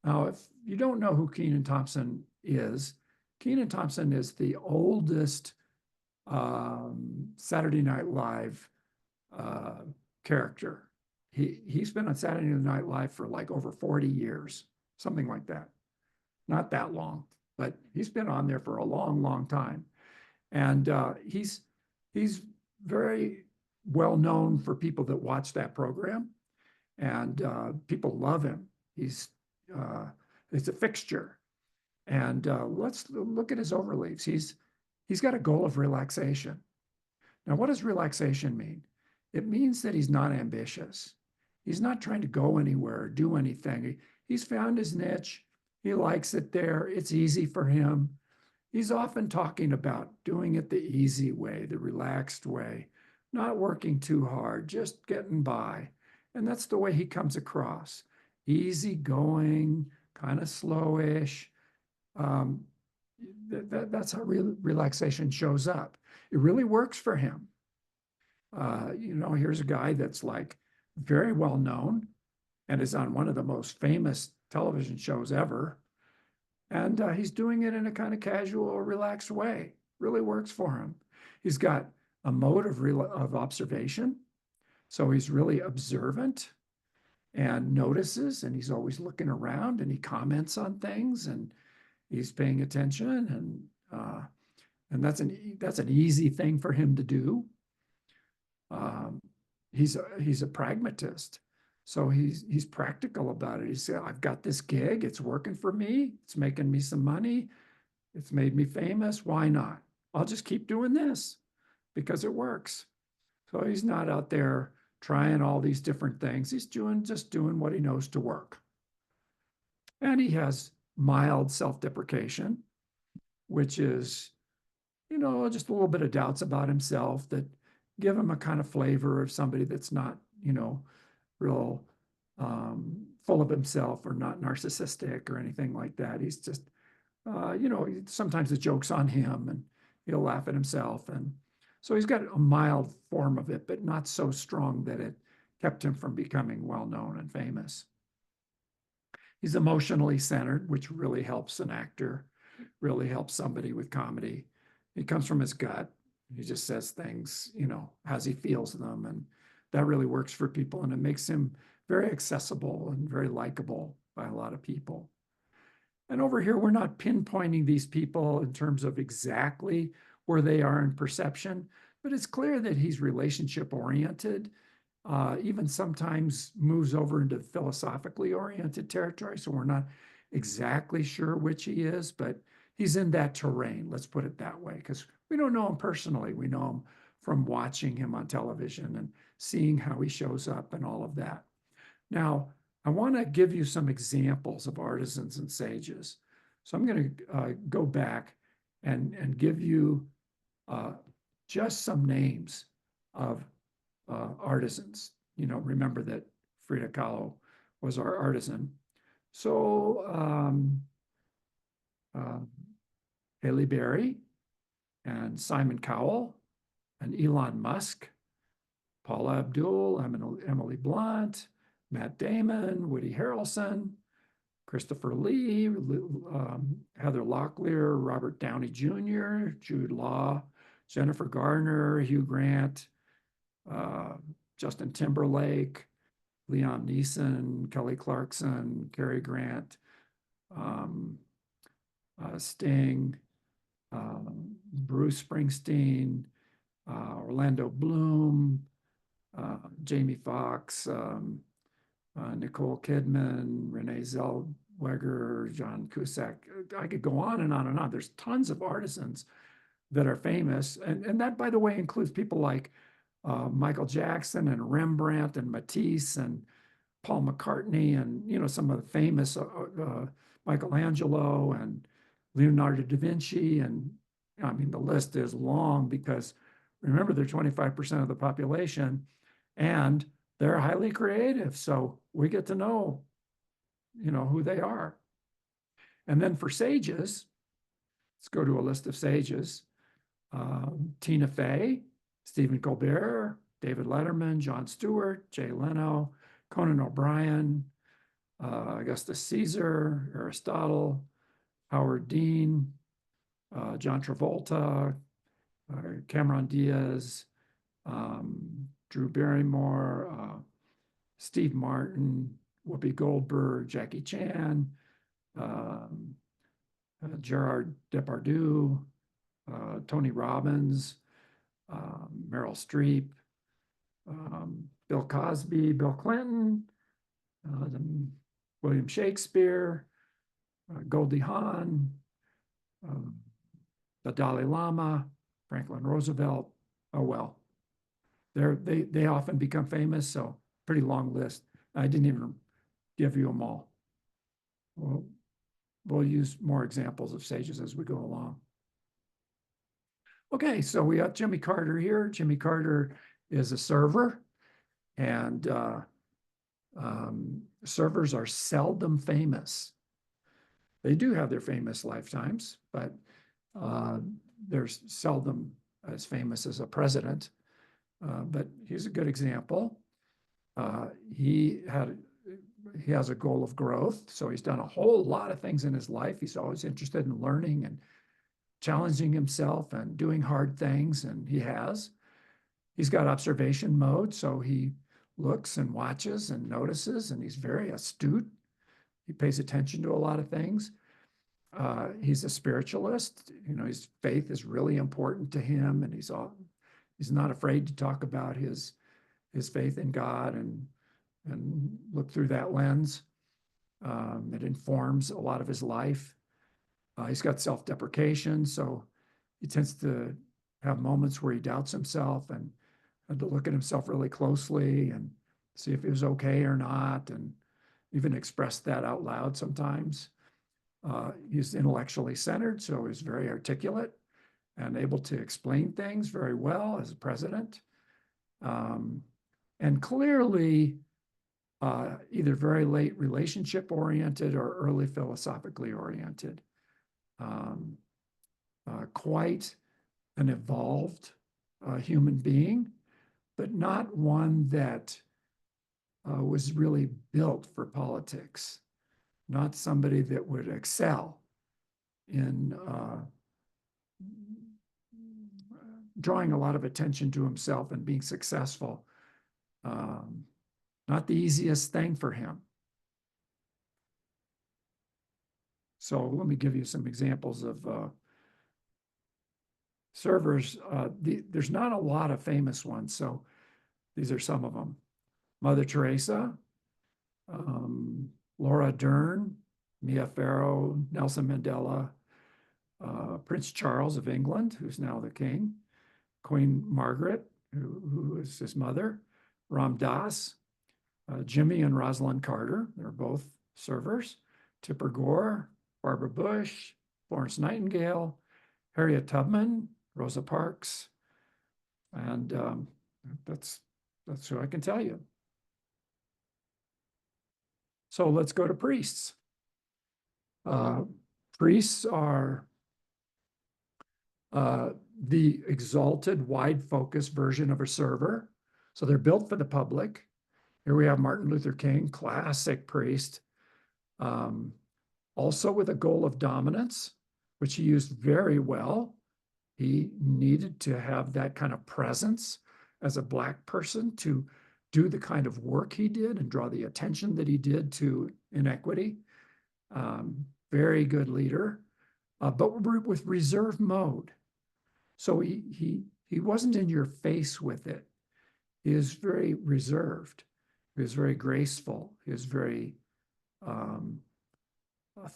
Now, if you don't know who Kenan Thompson is the oldest Saturday Night Live uh, character. He's been on Saturday Night Live for like over 40 years, something like that. Not that long, but he's been on there for a long, long time. And he's very well known for people that watch that program, and people love him. Uh, it's a fixture. And let's look at his overleaves. He's got a goal of relaxation. Now, what does relaxation mean? It means that he's not ambitious. He's not trying to go anywhere or do anything. He's found his niche. He likes it there. It's easy for him. He's often talking about doing it the easy way, the relaxed way, not working too hard, just getting by. And that's the way he comes across. Easy going, kind of slowish. Um, that's how relaxation shows up. It really works for him. Here's a guy that's like very well known and is on one of the most famous television shows ever. And he's doing it in a kind of casual, relaxed way. Really works for him. He's got a mode of observation. So he's really observant and notices, and he's always looking around, and he comments on things, and he's paying attention, and that's an easy thing for him to do. He's a pragmatist, so he's practical about it. He said, "I've got this gig; it's working for me. It's making me some money. It's made me famous. Why not? I'll just keep doing this because it works." So he's not out there trying all these different things. He's just doing what he knows to work. And he has mild self-deprecation, which is, just a little bit of doubts about himself that give him a kind of flavor of somebody that's not, real full of himself or not narcissistic or anything like that. He's just, sometimes the joke's on him and he'll laugh at himself. And so he's got a mild form of it, but not so strong that it kept him from becoming well known and famous. He's emotionally centered, which really helps an actor, really helps somebody with comedy. He comes from his gut. He just says things, as he feels them. And that really works for people. And it makes him very accessible and very likable by a lot of people. And over here, we're not pinpointing these people in terms of exactly where they are in perception, but it's clear that he's relationship oriented, even sometimes moves over into philosophically oriented territory. So we're not exactly sure which he is, but he's in that terrain, let's put it that way, because we don't know him personally. We know him from watching him on television and seeing how he shows up and all of that. Now, I want to give you some examples of artisans and sages. So I'm going to go back and give you just some names of artisans. Remember that Frida Kahlo was our artisan. So Haley Berry and Simon Cowell and Elon Musk, Paula Abdul, Emily Blunt, Matt Damon, Woody Harrelson, Christopher Lee, Heather Locklear, Robert Downey Jr., Jude Law, Jennifer Garner, Hugh Grant, Justin Timberlake, Liam Neeson, Kelly Clarkson, Cary Grant, Sting, Bruce Springsteen, Orlando Bloom, Jamie Foxx, Nicole Kidman, Renee Zellweger, John Cusack. I could go on and on and on. There's tons of artisans that are famous. And that, by the way, includes people like Michael Jackson and Rembrandt and Matisse and Paul McCartney and, you know, some of the famous Michelangelo and Leonardo da Vinci. And I mean, the list is long because remember, they're 25% of the population and they're highly creative. So we get to know, you know, who they are. And then for sages, let's go to a list of sages. Tina Fey, Stephen Colbert, David Letterman, Jon Stewart, Jay Leno, Conan O'Brien, Augustus Caesar, Aristotle, Howard Dean, John Travolta, Cameron Diaz, Drew Barrymore, Steve Martin, Whoopi Goldberg, Jackie Chan, Gerard Depardieu, Tony Robbins, Meryl Streep, Bill Cosby, Bill Clinton, William Shakespeare, Goldie Hawn, the Dalai Lama, Franklin Roosevelt. Oh, well, they often become famous, so pretty long list. I didn't even give you them all. We'll use more examples of sages as we go along. Okay, so we got Jimmy Carter here. Jimmy Carter is a server, and servers are seldom famous. They do have their famous lifetimes, but they're seldom as famous as a president. But he's a good example. He has a goal of growth, so he's done a whole lot of things in his life. He's always interested in learning and challenging himself and doing hard things, and he has. He's got observation mode, so he looks and watches and notices, and he's very astute. He pays attention to a lot of things. He's a spiritualist. You know, his faith is really important to him, and he's not afraid to talk about his faith in God and look through that lens. It informs a lot of his life. He's got self-deprecation, so he tends to have moments where he doubts himself and to look at himself really closely and see if he was okay or not, and even express that out loud sometimes. He's intellectually centered, so he's very articulate and able to explain things very well as a president. And clearly, either very late relationship oriented or early philosophically oriented. Quite an evolved human being, but not one that was really built for politics. Not somebody that would excel in drawing a lot of attention to himself and being successful. Not the easiest thing for him. So let me give you some examples of servers. There's not a lot of famous ones, so these are some of them. Mother Teresa, Laura Dern, Mia Farrow, Nelson Mandela, Prince Charles of England, who's now the king, Queen Margaret, who is his mother, Ram Dass, Jimmy and Rosalind Carter, they're both servers, Tipper Gore, Barbara Bush, Florence Nightingale, Harriet Tubman, Rosa Parks, and that's who I can tell you. So let's go to priests. Priests are the exalted, wide-focused version of a server. So they're built for the public. Here we have Martin Luther King, classic priest, Um, also with a goal of dominance, which he used very well. He needed to have that kind of presence as a Black person to do the kind of work he did and draw the attention that he did to inequity. Very good leader, but with reserve mode. So he wasn't in your face with it. He is very reserved. He is very graceful. He is very um,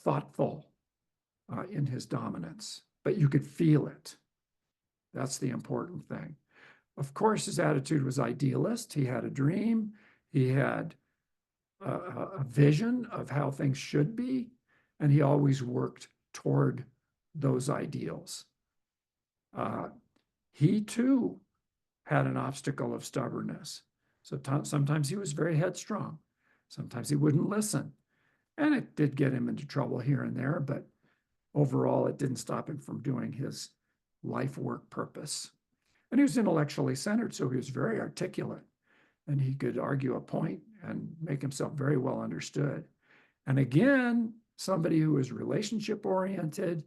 thoughtful in his dominance, but you could feel it. That's the important thing. Of course, his attitude was idealist. He had a dream. He had a vision of how things should be, and he always worked toward those ideals. He too had an obstacle of stubbornness. So sometimes he was very headstrong. Sometimes he wouldn't listen. And it did get him into trouble here and there, but overall, it didn't stop him from doing his life work purpose. And he was intellectually centered, so he was very articulate, and he could argue a point and make himself very well understood. And again, somebody who was relationship oriented,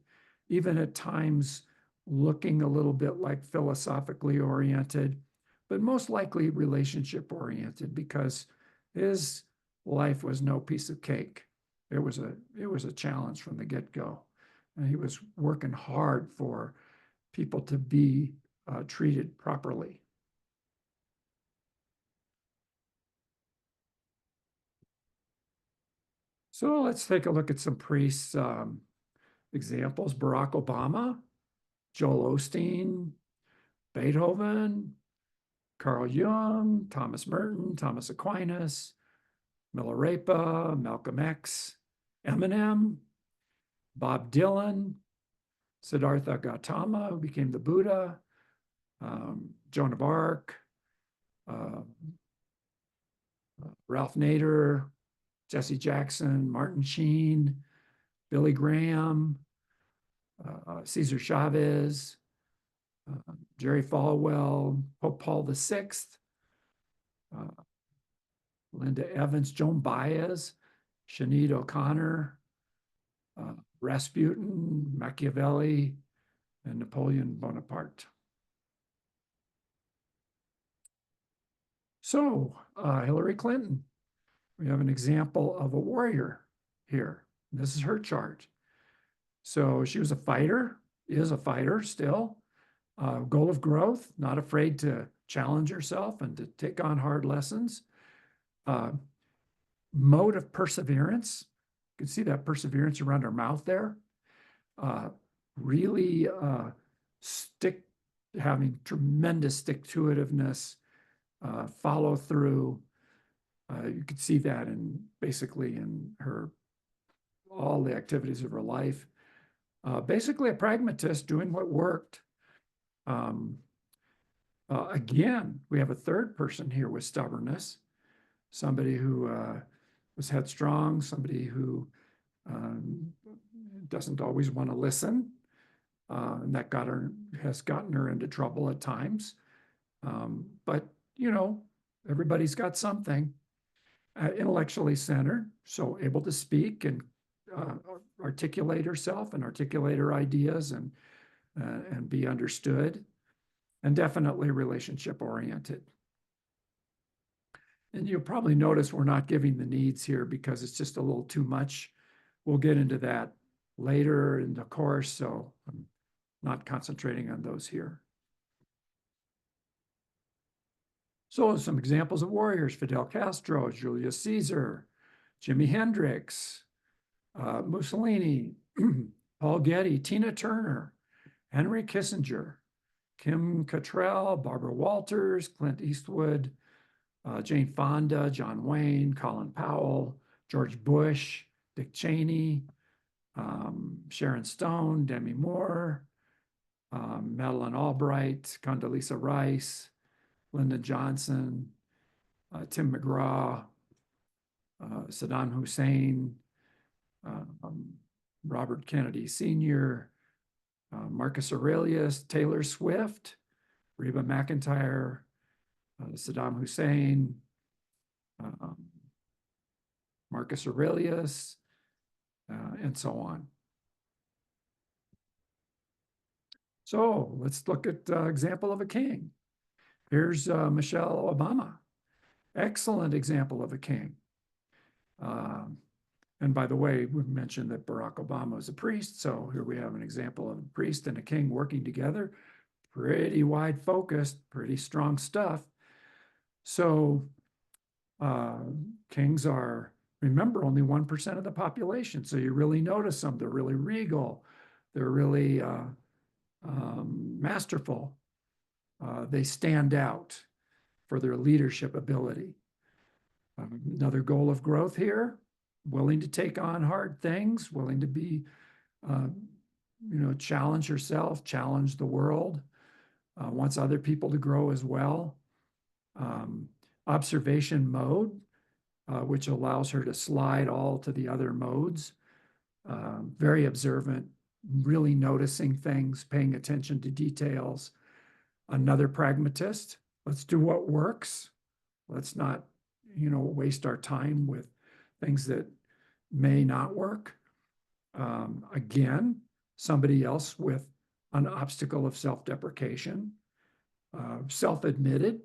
even at times looking a little bit like philosophically oriented, but most likely relationship oriented, because his life was no piece of cake. It was a challenge from the get-go. And he was working hard for people to be treated properly. So let's take a look at some priests examples. Barack Obama, Joel Osteen, Beethoven, Carl Jung, Thomas Merton, Thomas Aquinas, Milarepa, Malcolm X, Eminem, Bob Dylan, Siddhartha Gautama, who became the Buddha, Joan of Arc, uh, Ralph Nader, Jesse Jackson, Martin Sheen, Billy Graham, Cesar Chavez, Jerry Falwell, Pope Paul VI, Linda Evans, Joan Baez, Sinead O'Connor, Rasputin, Machiavelli, and Napoleon Bonaparte. So, Hillary Clinton, we have an example of a warrior here. This is her chart. So she was a fighter, is a fighter still. Goal of growth, not afraid to challenge herself and to take on hard lessons. Mode of perseverance. You can see that perseverance around her mouth there. Really having tremendous stick-to-itiveness, follow through. You could see that basically in all the activities of her life. Basically a pragmatist doing what worked. Again, we have a third person here with stubbornness, somebody who was headstrong, somebody who doesn't always want to listen, and that has gotten her into trouble at times. But everybody's got something. Intellectually centered, so able to speak and articulate herself and articulate her ideas and be understood, and definitely relationship oriented. And you'll probably notice we're not giving the needs here because it's just a little too much. We'll get into that later in the course, so I'm not concentrating on those here. So some examples of warriors: Fidel Castro, Julius Caesar, Jimi Hendrix, Mussolini, Paul Getty, Tina Turner, Henry Kissinger, Kim Cattrall, Barbara Walters, Clint Eastwood, Jane Fonda, John Wayne, Colin Powell, George Bush, Dick Cheney, Sharon Stone, Demi Moore, Madeleine Albright, Condoleezza Rice, Lyndon Johnson, Tim McGraw, Saddam Hussein, Robert Kennedy Sr., Marcus Aurelius, Taylor Swift, Reba McEntire, Saddam Hussein, Marcus Aurelius, and so on. So let's look at example of a king. Here's Michelle Obama. Excellent example of a king. And by the way, we mentioned that Barack Obama was a priest. So here we have an example of a priest and a king working together. Pretty wide focused, pretty strong stuff. So kings are, remember, only 1% of the population. So you really notice them. They're really regal. They're really masterful. They stand out for their leadership ability. Another goal of growth here, willing to take on hard things, willing to be, challenge yourself, challenge the world, wants other people to grow as well. Observation mode, which allows her to slide all to the other modes. Very observant, really noticing things, paying attention to details. Another pragmatist, let's do what works. Let's not, waste our time with things that may not work. Again, somebody else with an obstacle of self-deprecation, self-admitted,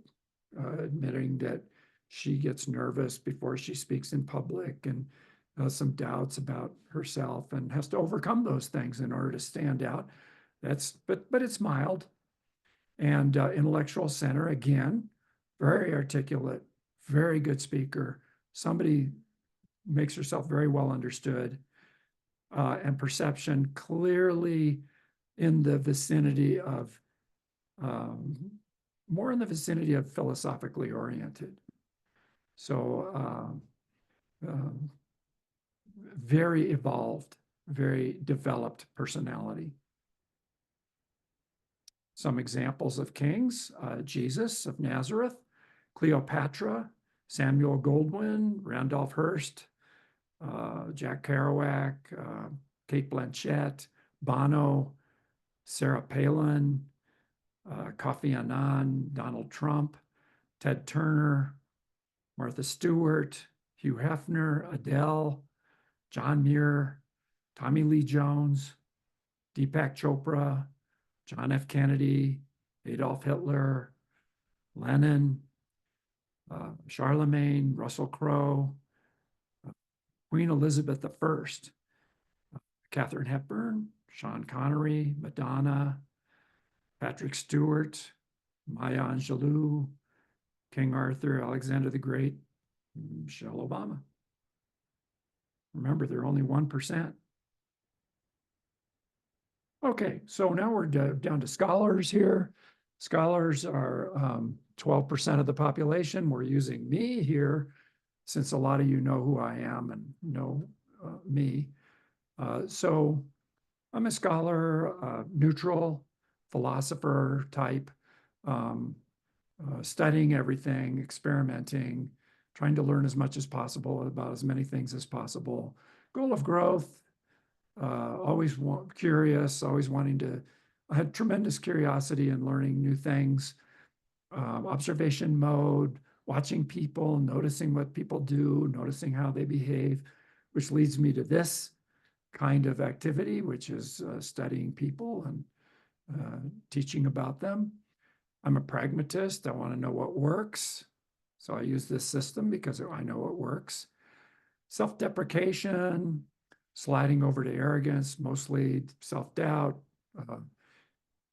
admitting that she gets nervous before she speaks in public and has some doubts about herself and has to overcome those things in order to stand out. But it's mild. And intellectual center, again, very articulate, very good speaker, somebody makes herself very well understood, and perception clearly in the vicinity of, more in the vicinity of philosophically oriented. So very evolved, very developed personality. Some examples of kings, Jesus of Nazareth, Cleopatra, Samuel Goldwyn, Randolph Hearst, Jack Kerouac, Kate Blanchett, Bono, Sarah Palin, Kofi Annan, Donald Trump, Ted Turner, Martha Stewart, Hugh Hefner, Adele, John Muir, Tommy Lee Jones, Deepak Chopra, John F. Kennedy, Adolf Hitler, Lenin, Charlemagne, Russell Crowe, Queen Elizabeth I, Katharine Hepburn, Sean Connery, Madonna, Patrick Stewart, Maya Angelou, King Arthur, Alexander the Great, Michelle Obama. Remember, they're only 1%. Okay, so now we're down to scholars here. Scholars are 12% of the population. We're using me here since a lot of you know who I am and know me. So I'm a scholar, neutral, philosopher type, studying everything, experimenting, trying to learn as much as possible about as many things as possible. Goal of growth, always curious, always wanting to, I had tremendous curiosity in learning new things. Observation mode, watching people, noticing what people do, noticing how they behave, which leads me to this kind of activity, which is studying people and teaching about them. I'm a pragmatist. I want to know what works. So I use this system because I know it works. Self-deprecation, sliding over to arrogance, mostly self-doubt,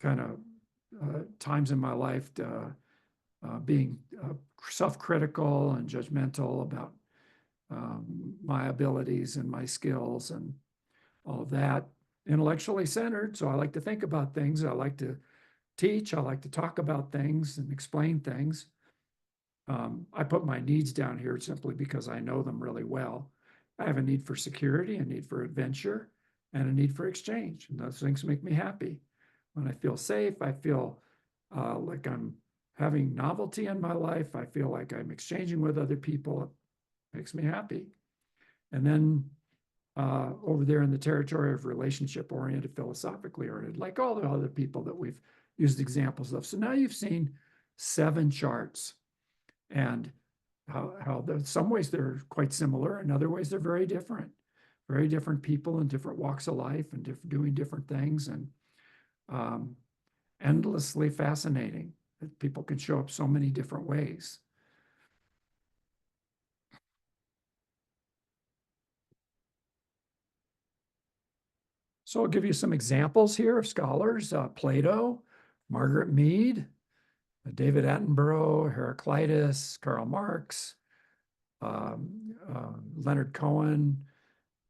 kind of times in my life being self-critical and judgmental about my abilities and my skills and all of that. Intellectually centered, so I like to think about things. I like to teach. I like to talk about things and explain things. I put my needs down here simply because I know them really well. I have a need for security, a need for adventure, and a need for exchange. And those things make me happy. When I feel safe, I feel like I'm having novelty in my life. I feel like I'm exchanging with other people. It makes me happy. And then over there in the territory of relationship-oriented, philosophically oriented, like all the other people that we've used examples of. So now you've seen 7 charts and how in some ways they're quite similar, in other ways they're very different very different people in different walks of life and doing different things, and endlessly fascinating that people can show up so many different ways. So I'll give you some examples here of scholars: Plato, Margaret Mead, David Attenborough, Heraclitus, Karl Marx, Leonard Cohen,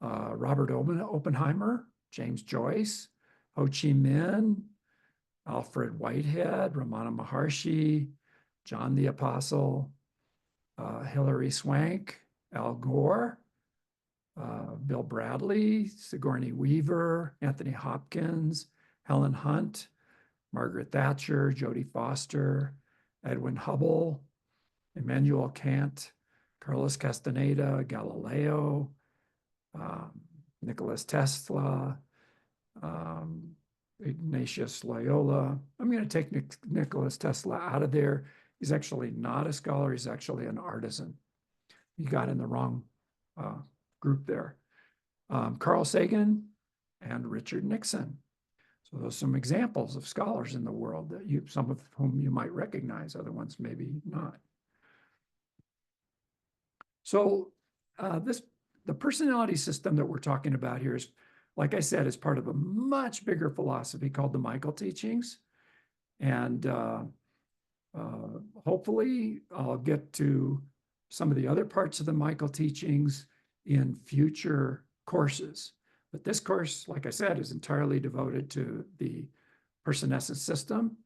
Robert Oppenheimer, James Joyce, Ho Chi Minh, Alfred Whitehead, Ramana Maharshi, John the Apostle, Hilary Swank, Al Gore, Bill Bradley, Sigourney Weaver, Anthony Hopkins, Helen Hunt, Margaret Thatcher, Jodie Foster, Edwin Hubble, Immanuel Kant, Carlos Castaneda, Galileo, Nicholas Tesla, Ignatius Loyola. I'm going to take Nicholas Tesla out of there. He's actually not a scholar. He's actually an artisan. You got in the wrong group there. Carl Sagan and Richard Nixon. So those are some examples of scholars in the world that some of whom you might recognize, other ones maybe not. So the personality system that we're talking about here is, like I said, is part of a much bigger philosophy called the Michael teachings. And hopefully I'll get to some of the other parts of the Michael teachings in future courses. But this course, like I said, is entirely devoted to the PersonEssence System.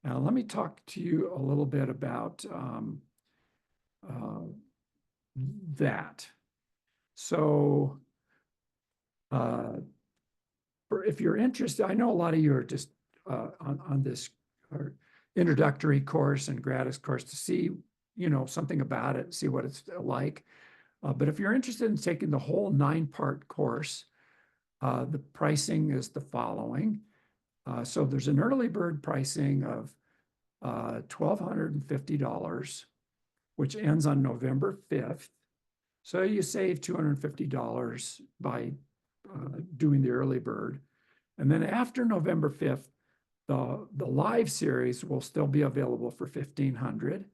Now, let me talk to you a little bit about that. So if you're interested, I know a lot of you are just on this introductory course and gratis course to see, something about it, see what it's like. But if you're interested in taking the whole 9-part course, the pricing is the following. So there's an early bird pricing of $1,250, which ends on November 5th. So you save $250 by doing the early bird. And then after November 5th, the live series will still be available for $1,500,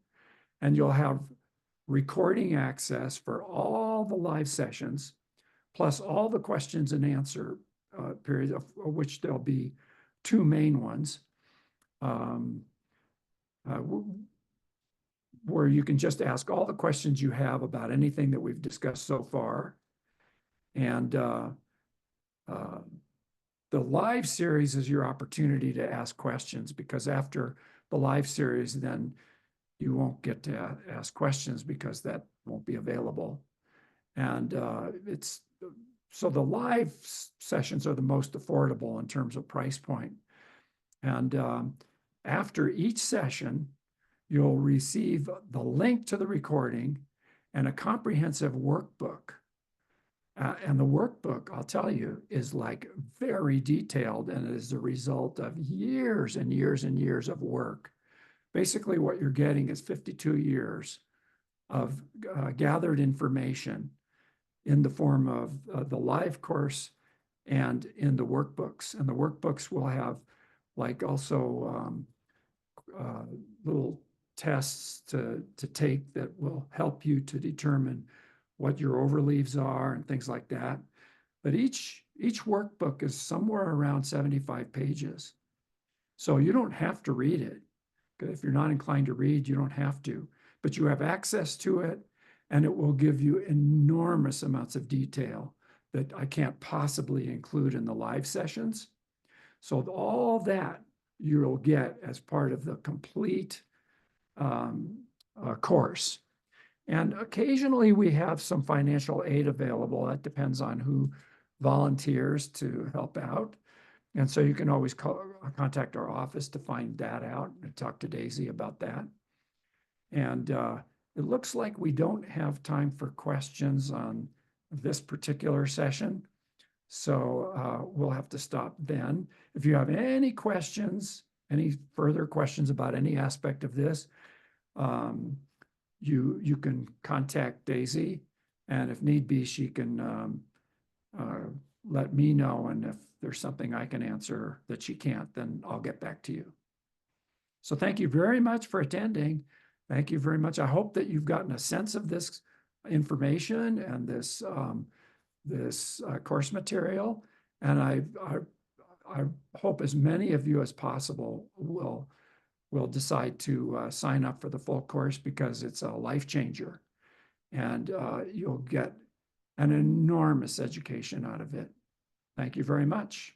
and you'll have recording access for all the live sessions, plus all the questions and answer periods, of which there'll be 2 main ones, where you can just ask all the questions you have about anything that we've discussed so far. And the live series is your opportunity to ask questions, because after the live series, then you won't get to ask questions because that won't be available. And so the live sessions are the most affordable in terms of price point. And after each session, you'll receive the link to the recording and a comprehensive workbook. And the workbook, I'll tell you, is like very detailed, and it is the result of years and years and years of work. Basically, what you're getting is 52 years of gathered information in the form of the live course and in the workbooks. And the workbooks will have like also little tests to take that will help you to determine what your overleaves are and things like that. But each workbook is somewhere around 75 pages. So you don't have to read it. If you're not inclined to read, you don't have to. But you have access to it, and it will give you enormous amounts of detail that I can't possibly include in the live sessions. So all that you'll get as part of the complete course. And occasionally we have some financial aid available. That depends on who volunteers to help out. And so you can always contact our office to find that out and talk to Daisy about that. And it looks like we don't have time for questions on this particular session. So we'll have to stop then. If you have any questions, any further questions about any aspect of this, you can contact Daisy, and if need be, she can let me know. And if there's something I can answer that she can't, then I'll get back to you. So thank you very much for attending. Thank you very much. I hope that you've gotten a sense of this information and this course material. And I hope as many of you as possible will decide to sign up for the full course, because it's a life changer, and you'll get an enormous education out of it. Thank you very much.